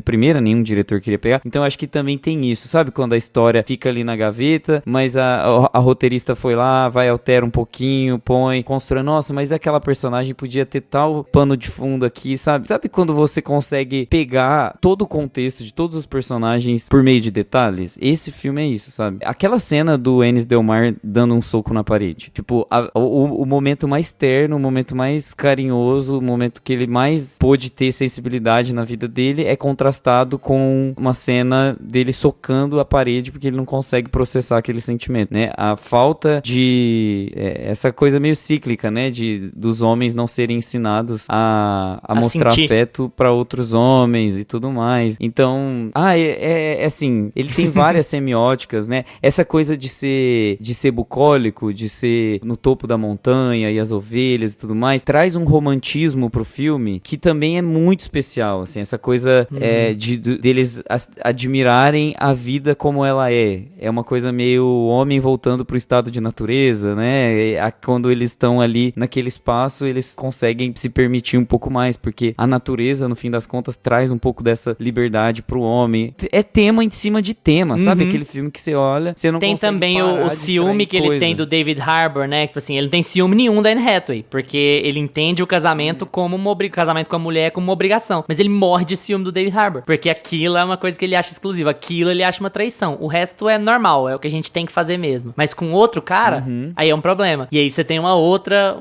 primeira, nenhum diretor queria pegar. Então, eu acho que também tem isso, sabe? Quando a história fica ali na gaveta, mas a roteirista foi lá, vai, altera um pouquinho, põe, constrói. Nossa, mas aquela personagem podia ter tal pano de fundo aqui, sabe? Sabe quando você consegue pegar todo o contexto de todos os personagens por meio de detalhes? Esse filme é isso, sabe? Aquela cena do Enes Del Mar dando um soco na parede. Tipo, o momento mais terno, o momento mais carinhoso, o momento que ele mais pôde ter sensibilidade na vida dele é contrastado com uma cena dele socando a parede porque ele não consegue processar aquele sentimento, né? A falta de... essa coisa meio cíclica, né? Dos homens não serem ensinados a mostrar sentir afeto pra outros homens e tudo mais. Então, assim, ele tem várias semióticas, né? Essa coisa de ser bucólico, de ser no topo da montanha e as ovelhas e tudo mais, traz um romantismo pro filme que também é muito especial, assim, essa coisa deles admirarem a vida como ela é. É uma coisa meio homem voltando pro estado de natureza, né? Quando eles estão ali naquele espaço, eles conseguem se permitir um pouco mais, porque a natureza, no fim das contas, traz um pouco dessa liberdade pro homem. É tema em cima de tema, sabe? Aquele filme que você olha, você não tem consegue também parar o de ciúme que ele tem do David Harbour, né? Tipo assim, ele não tem ciúme nenhum da Anne Hathaway, porque ele entende o casamento como casamento com a mulher como uma obrigação. Mas ele morre de ciúme do David Harbour, porque aquilo é uma coisa que ele acha exclusiva. Aquilo ele acha uma traição. O resto é normal, é o que a gente tem que fazer mesmo. Mas com outro cara, aí é um problema. E aí você tem uma outra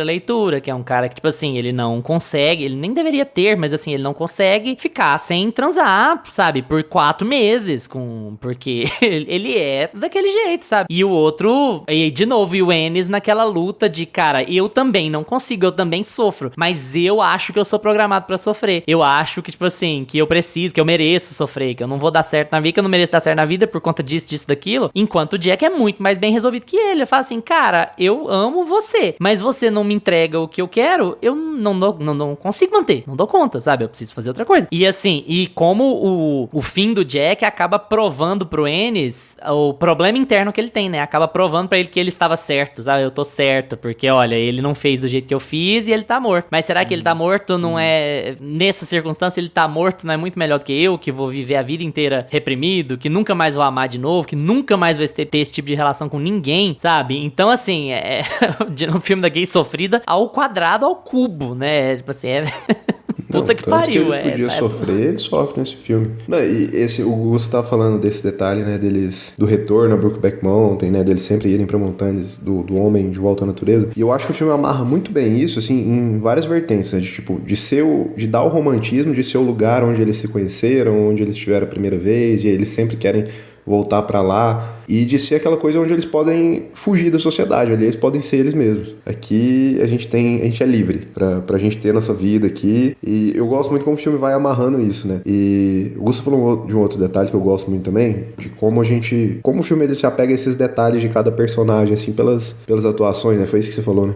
leitura, que é um cara que, tipo assim, ele não consegue, ele nem deveria ter, mas assim, ele não consegue ficar sem transar, sabe, por 4 meses, porque ele é daquele jeito, sabe? E o outro, e de novo, e o Enes naquela luta de, cara, eu também não consigo, eu também sofro, mas eu acho que eu sou programado pra sofrer. Eu acho que, tipo assim, que eu preciso, que eu mereço sofrer, que eu não vou dar certo na vida, que eu não mereço dar certo na vida por conta disso, daquilo, enquanto o Jack é muito mais bem resolvido que ele. Ele fala assim, cara, eu amo você, mas você não me entrega o que eu quero, eu não consigo manter, não dou conta, sabe? Eu preciso fazer outra coisa. E assim, e como o fim do Jack acaba provando provando pro Ennis o problema interno que ele tem, né? Acaba provando pra ele que ele estava certo. Ah, eu tô certo, porque, olha, ele não fez do jeito que eu fiz e ele tá morto. Mas será que ele tá morto não é... Nessa circunstância, ele tá morto não é muito melhor do que eu, que vou viver a vida inteira reprimido, que nunca mais vou amar de novo, que nunca mais vou ter esse tipo de relação com ninguém, sabe? Então, assim, no filme da gay sofrida, ao quadrado, ao cubo, né? Tipo assim, puta que pariu, que ele podia sofrer, ele sofre nesse filme. Não, e o Gusto tava falando desse detalhe, né, deles, do retorno a Brokeback Mountain, né, deles sempre irem pra montanhas do homem de volta à natureza. E eu acho que o filme amarra muito bem isso, assim, em várias vertentes, né, de tipo, de dar o romantismo, de ser o lugar onde eles se conheceram, onde eles tiveram a primeira vez, e aí eles sempre querem voltar pra lá, e de ser aquela coisa onde eles podem fugir da sociedade, ali eles podem ser eles mesmos. Aqui a gente é livre pra gente ter a nossa vida aqui, e eu gosto muito como o filme vai amarrando isso, né? E o Gustavo falou de um outro detalhe que eu gosto muito também, de como o filme ele se apega a esses detalhes de cada personagem, assim, pelas atuações, né? Foi isso que você falou, né?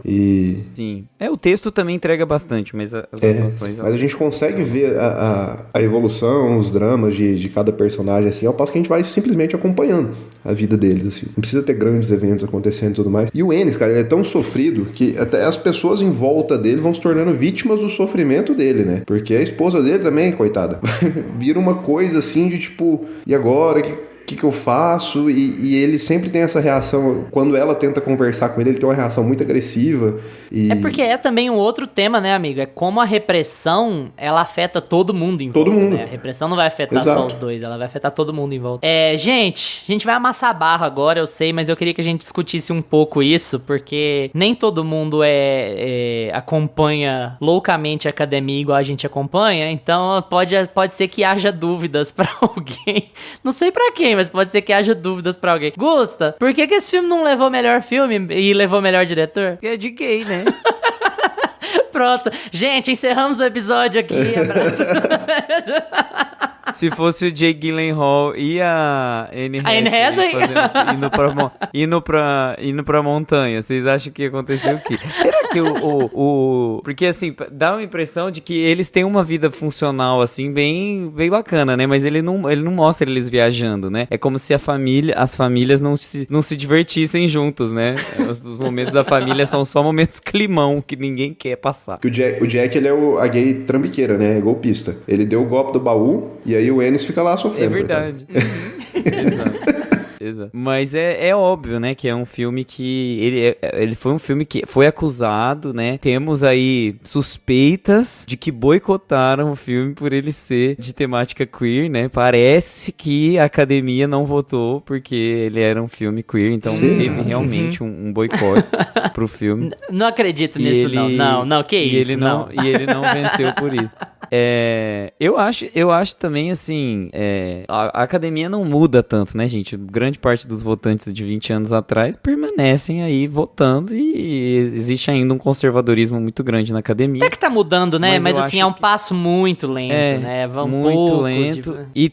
Sim. O texto também entrega bastante, mas as atuações... Mas a gente consegue ver a evolução, os dramas de cada personagem, assim, ao passo que a gente vai simplesmente acompanhando a vida deles, assim. Não precisa ter grandes eventos acontecendo e tudo mais. E o Ennis, cara, ele é tão sofrido que até as pessoas em volta dele vão se tornando vítimas do sofrimento dele, né? Porque a esposa dele também, coitada, vira uma coisa assim de tipo, e agora? Que eu faço? E ele sempre tem essa reação, quando ela tenta conversar com ele tem uma reação muito agressiva. É porque é também um outro tema, né, amigo? É como a repressão, ela afeta todo mundo em volta, né? A repressão não vai afetar só os dois, ela vai afetar todo mundo em volta. Gente, a gente vai amassar a barra agora, eu sei, mas eu queria que a gente discutisse um pouco isso, porque nem todo mundo acompanha loucamente a academia igual a gente acompanha, então pode ser que haja dúvidas pra alguém. Não sei pra quem, mas pode ser que haja dúvidas pra alguém. Gusta, por que esse filme não levou melhor filme e levou melhor diretor? Porque é de gay, né? Pronto. Gente, encerramos o episódio aqui. Abraço. Se fosse o Jake Gyllenhaal e a Anne Hathaway indo pra montanha, vocês acham que ia acontecer o quê? Será que porque assim, dá uma impressão de que eles têm uma vida funcional assim, bem bacana, né? Mas ele não mostra eles viajando, né? É como se as famílias não se divertissem juntos, né? Os momentos da família são só momentos climão que ninguém quer passar. O Jack, ele é a gay trambiqueira, né? É golpista. Ele deu o golpe do baú e aí o Ennis fica lá sofrendo. É verdade. Exato. Mas é óbvio, né, que é um filme que ele foi um filme que foi acusado, né? Temos aí suspeitas de que boicotaram o filme por ele ser de temática queer, né? Parece que a academia não votou porque ele era um filme queer, então teve realmente um boicote pro filme. Não acredito nisso, não, que isso, não. E ele não venceu por isso. Eu acho também, assim, a academia não muda tanto, né, gente? Grande parte dos votantes de 20 anos atrás permanecem aí votando e existe ainda um conservadorismo muito grande na academia. Até que tá mudando, né? Mas assim, é um passo muito lento, né? Vão muito lento. E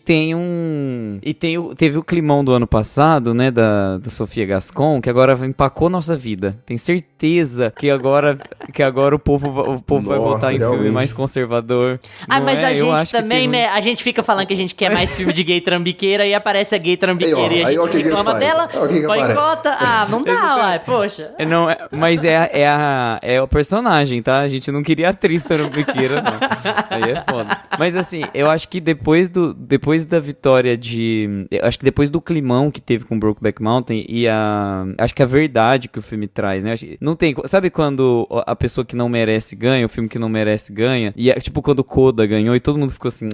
teve o climão do ano passado, né, da Sofia Gascon, que agora empacou nossa vida. Tenho certeza que agora o povo vai votar em filme mais conservador. Mas a gente também, né? A gente fica falando que a gente quer mais filme de gay trambiqueira e aparece a gay trambiqueira e a gente reclama dela, boicota. Não dá, uai, poxa. Mas é o personagem, tá? A gente não queria atriz trambiqueira, não. Aí é foda. Mas assim, eu acho que depois da vitória acho que depois do climão que teve com Brokeback Mountain acho que a verdade que o filme traz, né? Não tem... Sabe quando a pessoa que não merece ganha, o filme que não merece ganha? E tipo quando o Coda ganhou e todo mundo ficou assim,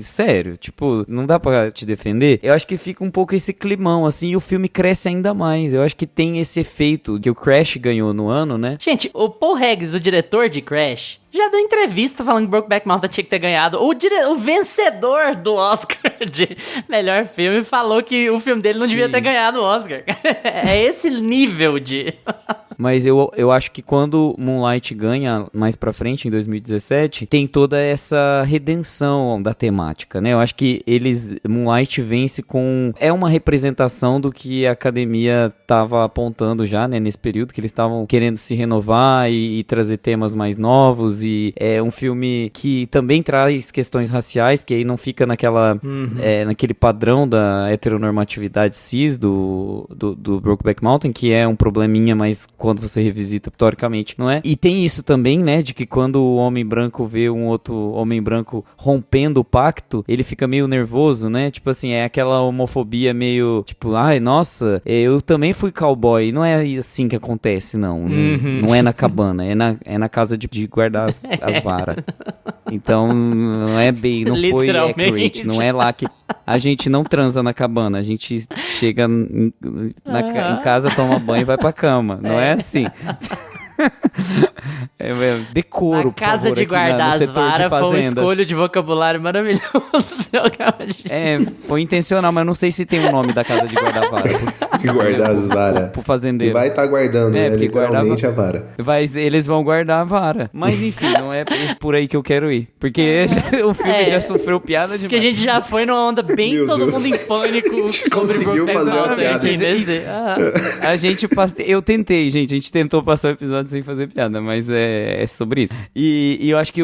sério? Tipo, não dá pra te defender? Eu acho que fica um pouco esse climão, assim, e o filme cresce ainda mais. Eu acho que tem esse efeito que o Crash ganhou no ano, né? Gente, o Paul Haggis, o diretor de Crash, já deu entrevista falando que Brokeback Mountain tinha que ter ganhado. O vencedor do Oscar de melhor filme falou que o filme dele não devia ter ganhado o Oscar. É esse nível de... Mas eu acho que quando Moonlight ganha mais pra frente, em 2017, tem toda essa redenção da temática, né? Eu acho que Moonlight vence com... É uma representação do que a academia tava apontando já, né? Nesse período, que eles estavam querendo se renovar e trazer temas mais novos. E é um filme que também traz questões raciais, porque aí não fica naquele padrão da heteronormatividade cis do Brokeback Mountain, que é um probleminha, mas quando você revisita historicamente, não é? E tem isso também, né, de que quando o homem branco vê um outro homem branco rompendo o pacto, ele fica meio nervoso, né? Tipo assim, é aquela homofobia meio, tipo, ai, nossa, eu também fui cowboy. Não é assim que acontece, não. Não é na cabana, é na casa de guardar as varas. Então, não é bem, não foi accurate, não é lá que a gente não transa na cabana, a gente chega em casa, toma banho e vai pra cama, não é assim. Decoro, a casa por favor, de guardar as varas foi uma escolha de vocabulário maravilhoso. Foi intencional, mas eu não sei se tem o nome da casa de guardar vara. De guardar as varas. Pro fazendeiro. E vai estar guardando, né? Literalmente a vara. Eles vão guardar a vara. Mas enfim, não é por aí que eu quero ir. Porque o filme já sofreu piada demais. Porque a gente já foi numa onda bem Meu todo Deus. mundo em pânico sobre Conseguiu fazer uma piada. A gente eu tentei, gente. A gente tentou passar o episódio sem fazer piada, mas é sobre isso. E eu acho que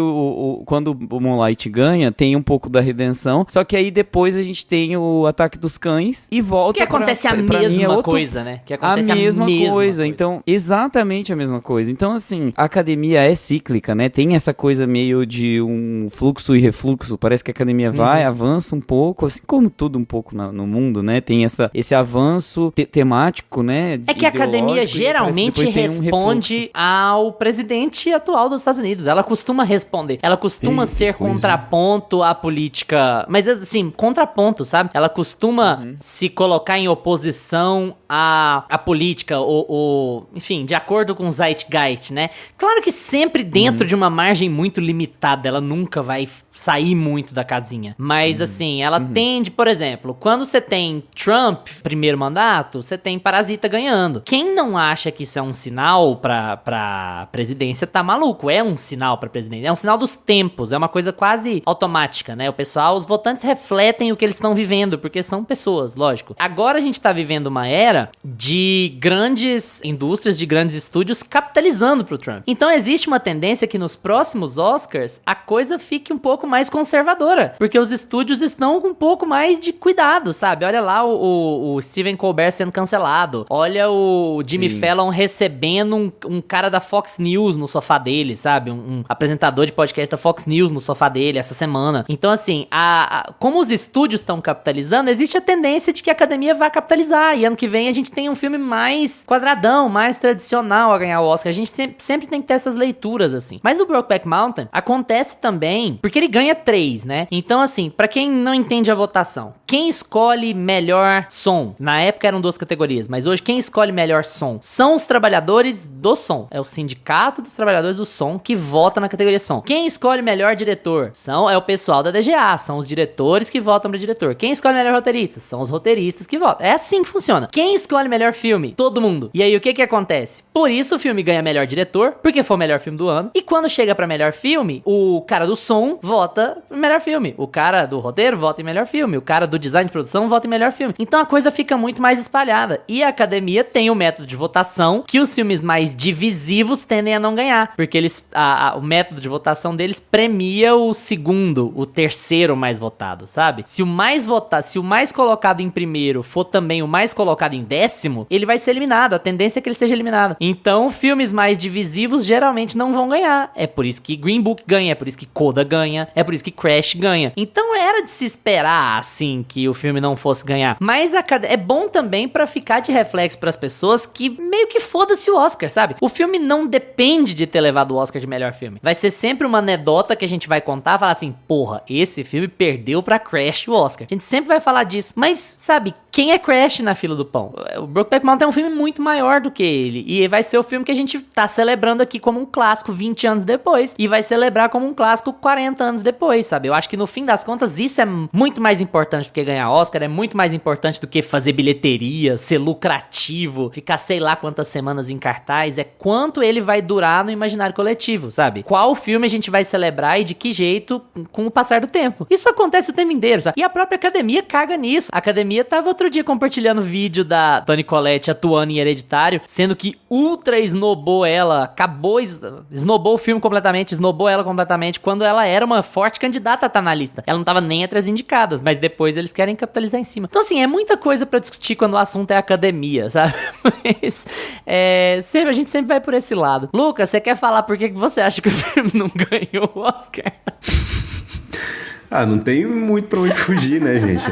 quando o Moonlight ganha, tem um pouco da redenção. Só que aí depois a gente tem o Ataque dos Cães e volta. Que acontece a mesma coisa, né? Que acontece a mesma coisa. Então, exatamente a mesma coisa. Então, assim, a academia é cíclica, né? Tem essa coisa meio de um fluxo e refluxo. Parece que a academia vai, avança um pouco, assim como tudo um pouco no mundo, né? Tem esse avanço temático, né? É que a academia geralmente responde ao presidente atual dos Estados Unidos. Ela costuma responder. Ela costuma ser contraponto à política. Mas, assim, contraponto, sabe? Ela costuma se colocar em oposição à política, enfim, de acordo com o Zeitgeist, né? Claro que sempre dentro de uma margem muito limitada. Ela nunca vai sair muito da casinha. Mas, assim, ela tende, por exemplo, quando você tem Trump, primeiro mandato, você tem Parasita ganhando. Quem não acha que isso é um sinal pra presidência tá maluco. É um sinal pra presidência. É um sinal dos tempos. É uma coisa quase automática, né? Os votantes refletem o que eles estão vivendo, porque são pessoas, lógico. Agora a gente tá vivendo uma era de grandes indústrias, de grandes estúdios capitalizando pro Trump. Então existe uma tendência que nos próximos Oscars a coisa fique um pouco mais conservadora, porque os estúdios estão com um pouco mais de cuidado, sabe? Olha lá o Stephen Colbert sendo cancelado. Olha o Jimmy Fallon recebendo um cara da Fox News no sofá dele, sabe? Um apresentador de podcast da Fox News no sofá dele essa semana. Então, assim, como os estúdios estão capitalizando, existe a tendência de que a academia vai capitalizar. E ano que vem a gente tem um filme mais quadradão, mais tradicional a ganhar o Oscar. A gente sempre tem que ter essas leituras, assim. Mas no Brokeback Mountain, acontece também, porque ele ganha 3, né? Então, assim, pra quem não entende a votação, quem escolhe melhor som? Na época eram 2 categorias, mas hoje quem escolhe melhor som? São os trabalhadores do som. É o sindicato dos trabalhadores do som que vota na categoria som. Quem escolhe melhor diretor? É o pessoal da DGA, são os diretores que votam para diretor. Quem escolhe melhor roteirista? São os roteiristas que votam. É assim que funciona. Quem escolhe melhor filme? Todo mundo. E aí o que acontece? Por isso o filme ganha melhor diretor, porque foi o melhor filme do ano. E quando chega pra melhor filme, o cara do som vota em melhor filme. O cara do roteiro vota em melhor filme. O cara do design de produção vota em melhor filme. Então a coisa fica muito mais espalhada. E a academia tem o método de votação que os filmes mais divisivos tendem a não ganhar. Porque o método de votação deles premia o segundo, o terceiro mais votado, sabe? Se o mais colocado em primeiro for também o mais colocado em 10º, ele vai ser eliminado. A tendência é que ele seja eliminado. Então, filmes mais divisivos geralmente não vão ganhar. É por isso que Green Book ganha, é por isso que Coda ganha, é por isso que Crash ganha. Então, era de se esperar, assim, que o filme não fosse ganhar. Mas é bom também pra ficar de reflexo pras pessoas que meio que foda-se o Oscar, sabe? O filme não depende de ter levado o Oscar de melhor filme. Vai ser sempre uma anedota que a gente vai contar, falar assim, porra, esse filme perdeu pra Crash o Oscar. A gente sempre vai falar disso. Mas, sabe, quem é Crash na fila do pão? O Brokeback Mountain é um filme muito maior do que ele. E vai ser o filme que a gente tá celebrando aqui como um clássico 20 anos depois. E vai celebrar como um clássico 40 anos depois, sabe? Eu acho que no fim das contas isso é muito mais importante do que ganhar Oscar. É muito mais importante do que fazer bilheteria, ser lucrativo, ficar sei lá quantas semanas em cartaz. É quanto ele vai durar no imaginário coletivo, sabe? Qual filme a gente vai celebrar e de que jeito com o passar do tempo. Isso acontece o tempo inteiro, sabe? E a própria academia caga nisso. A academia tava outro dia compartilhando vídeo da Toni Collette atuando em Hereditário, sendo que ultra esnobou ela, acabou, esnobou o filme completamente, esnobou ela completamente, quando ela era uma forte candidata a estar na lista. Ela não tava nem entre as indicadas, mas depois eles querem capitalizar em cima. Então assim, é muita coisa pra discutir quando o assunto é academia, sabe? Mas, a gente sempre vai por esse lado. Lucas, você quer falar por que você acha que o filme não ganhou o Oscar? Não tem muito pra onde fugir, né, gente?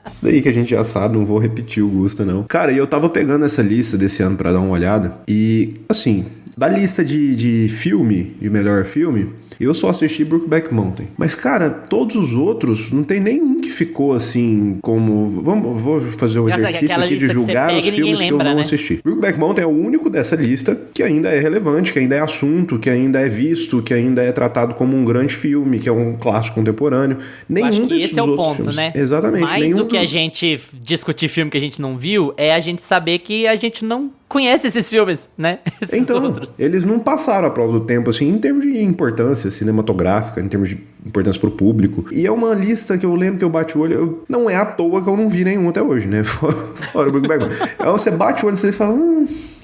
Isso daí que a gente já sabe, não vou repetir o Gusta, não. Cara, e eu tava pegando essa lista desse ano pra dar uma olhada, e, assim, da lista de filme, de melhor filme, eu só assisti Brokeback Mountain. Mas, cara, todos os outros, não tem nenhum que ficou, assim, como... Vou fazer um exercício aqui de julgar os filmes que eu não assisti. Brokeback Mountain é o único dessa lista que ainda é relevante, que ainda é assunto, que ainda é visto, que ainda é tratado como um grande filme, que é um clássico contemporâneo. Nenhum acho que desses esse é o outros ponto, filmes. né? Exatamente. Mais do que a gente discutir filme que a gente não viu, é a gente saber que a gente não conhece esses filmes, né? Esses outros. Eles não passaram a prova do tempo, assim, em termos de importância cinematográfica, em termos de importância pro público. E é uma lista que eu lembro que eu bati o olho, não é à toa que eu não vi nenhum até hoje, né? Fora o Big Bang. Aí você bate o olho e você fala,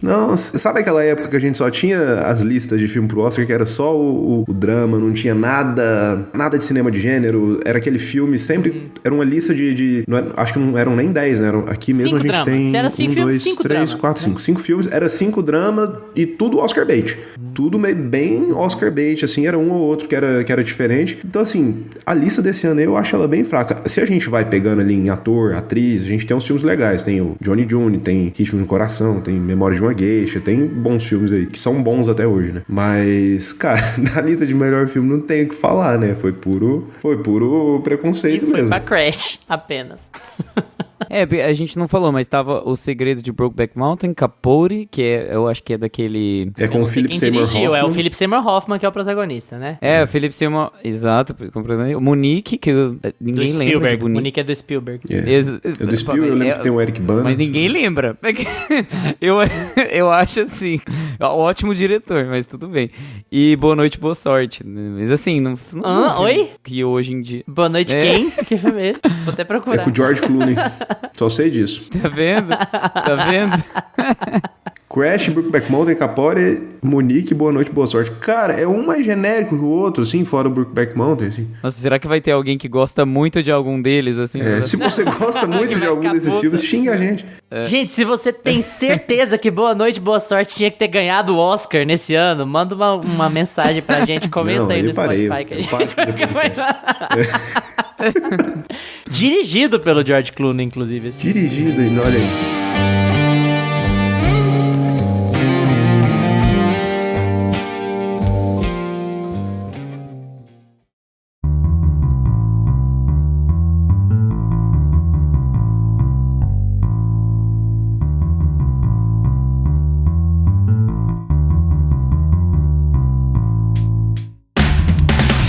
não, sabe aquela época que a gente só tinha as listas de filme pro Oscar, que era só o drama, não tinha nada de cinema de gênero, era aquele filme sempre, era uma lista acho que não eram nem 10, né? Aqui mesmo 5 a gente dramas. Tem era 5 filmes, 2, 3, 4, 5. 5 filmes, era 5 dramas e tudo Oscar bait. Tudo bem Oscar bait, assim, era um ou outro que era diferente. Então, assim, a lista desse ano eu acho ela bem fraca. Se a gente vai pegando ali em ator, atriz, a gente tem uns filmes legais. Tem o Johnny June, tem Ritmo no Coração, tem Memórias de uma Geisha, tem bons filmes aí, que são bons até hoje, né? Mas, cara, na lista de melhor filme não tem o que falar, né? Foi puro preconceito mesmo. Foi pra Crash, apenas. A gente não falou, mas tava O Segredo de Brokeback Mountain, Capote, que eu acho que é daquele... É com o Philip Seymour Hoffman. É o Philip Seymour Hoffman que é o protagonista, né? O Philip Seymour... Exato. O Monique, que ninguém lembra de Monique. Monique é do Spielberg. É do Spielberg, eu lembro que tem o Eric Bana. Mas ninguém lembra. Eu acho assim, ótimo diretor, mas tudo bem. E Boa Noite, Boa Sorte. Mas assim, não oi? Que hoje em dia... Boa Noite quem? Que filme é esse? Vou até procurar. É com o George Clooney. Só sei disso. Tá vendo? Crash, Brokeback Mountain, Capote, Monique, Boa Noite, Boa Sorte. Cara, é um mais genérico que o outro, assim, fora o Brokeback Mountain, assim. Nossa, será que vai ter alguém que gosta muito de algum deles, assim? Se você gosta muito de algum desses filmes, xinga a gente. Gente, se você tem certeza que Boa Noite, Boa Sorte tinha que ter ganhado o Oscar nesse ano, manda uma mensagem pra gente, comenta aí no Spotify que a gente Dirigido pelo George Clooney, inclusive. Assim. Dirigido, olha aí.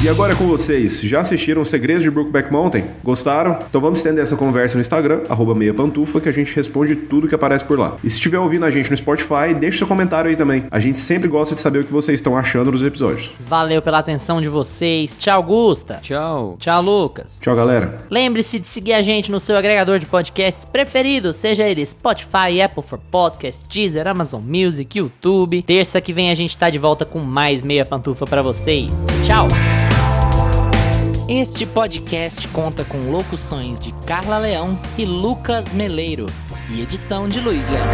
E agora é com vocês, já assistiram Os Segredos de Brokeback Mountain? Gostaram? Então vamos estender essa conversa no Instagram, @meiapantufa, que a gente responde tudo que aparece por lá. E se estiver ouvindo a gente no Spotify, deixe seu comentário aí também. A gente sempre gosta de saber o que vocês estão achando dos episódios. Valeu pela atenção de vocês. Tchau, Gusta. Tchau. Tchau, Lucas. Tchau, galera. Lembre-se de seguir a gente no seu agregador de podcasts preferido, seja ele Spotify, Apple for Podcast, Deezer, Amazon Music, YouTube. Terça que vem a gente tá de volta com mais Meia Pantufa pra vocês. Tchau. Este podcast conta com locuções de Carla Leão e Lucas Meleiro e edição de Luiz Leão.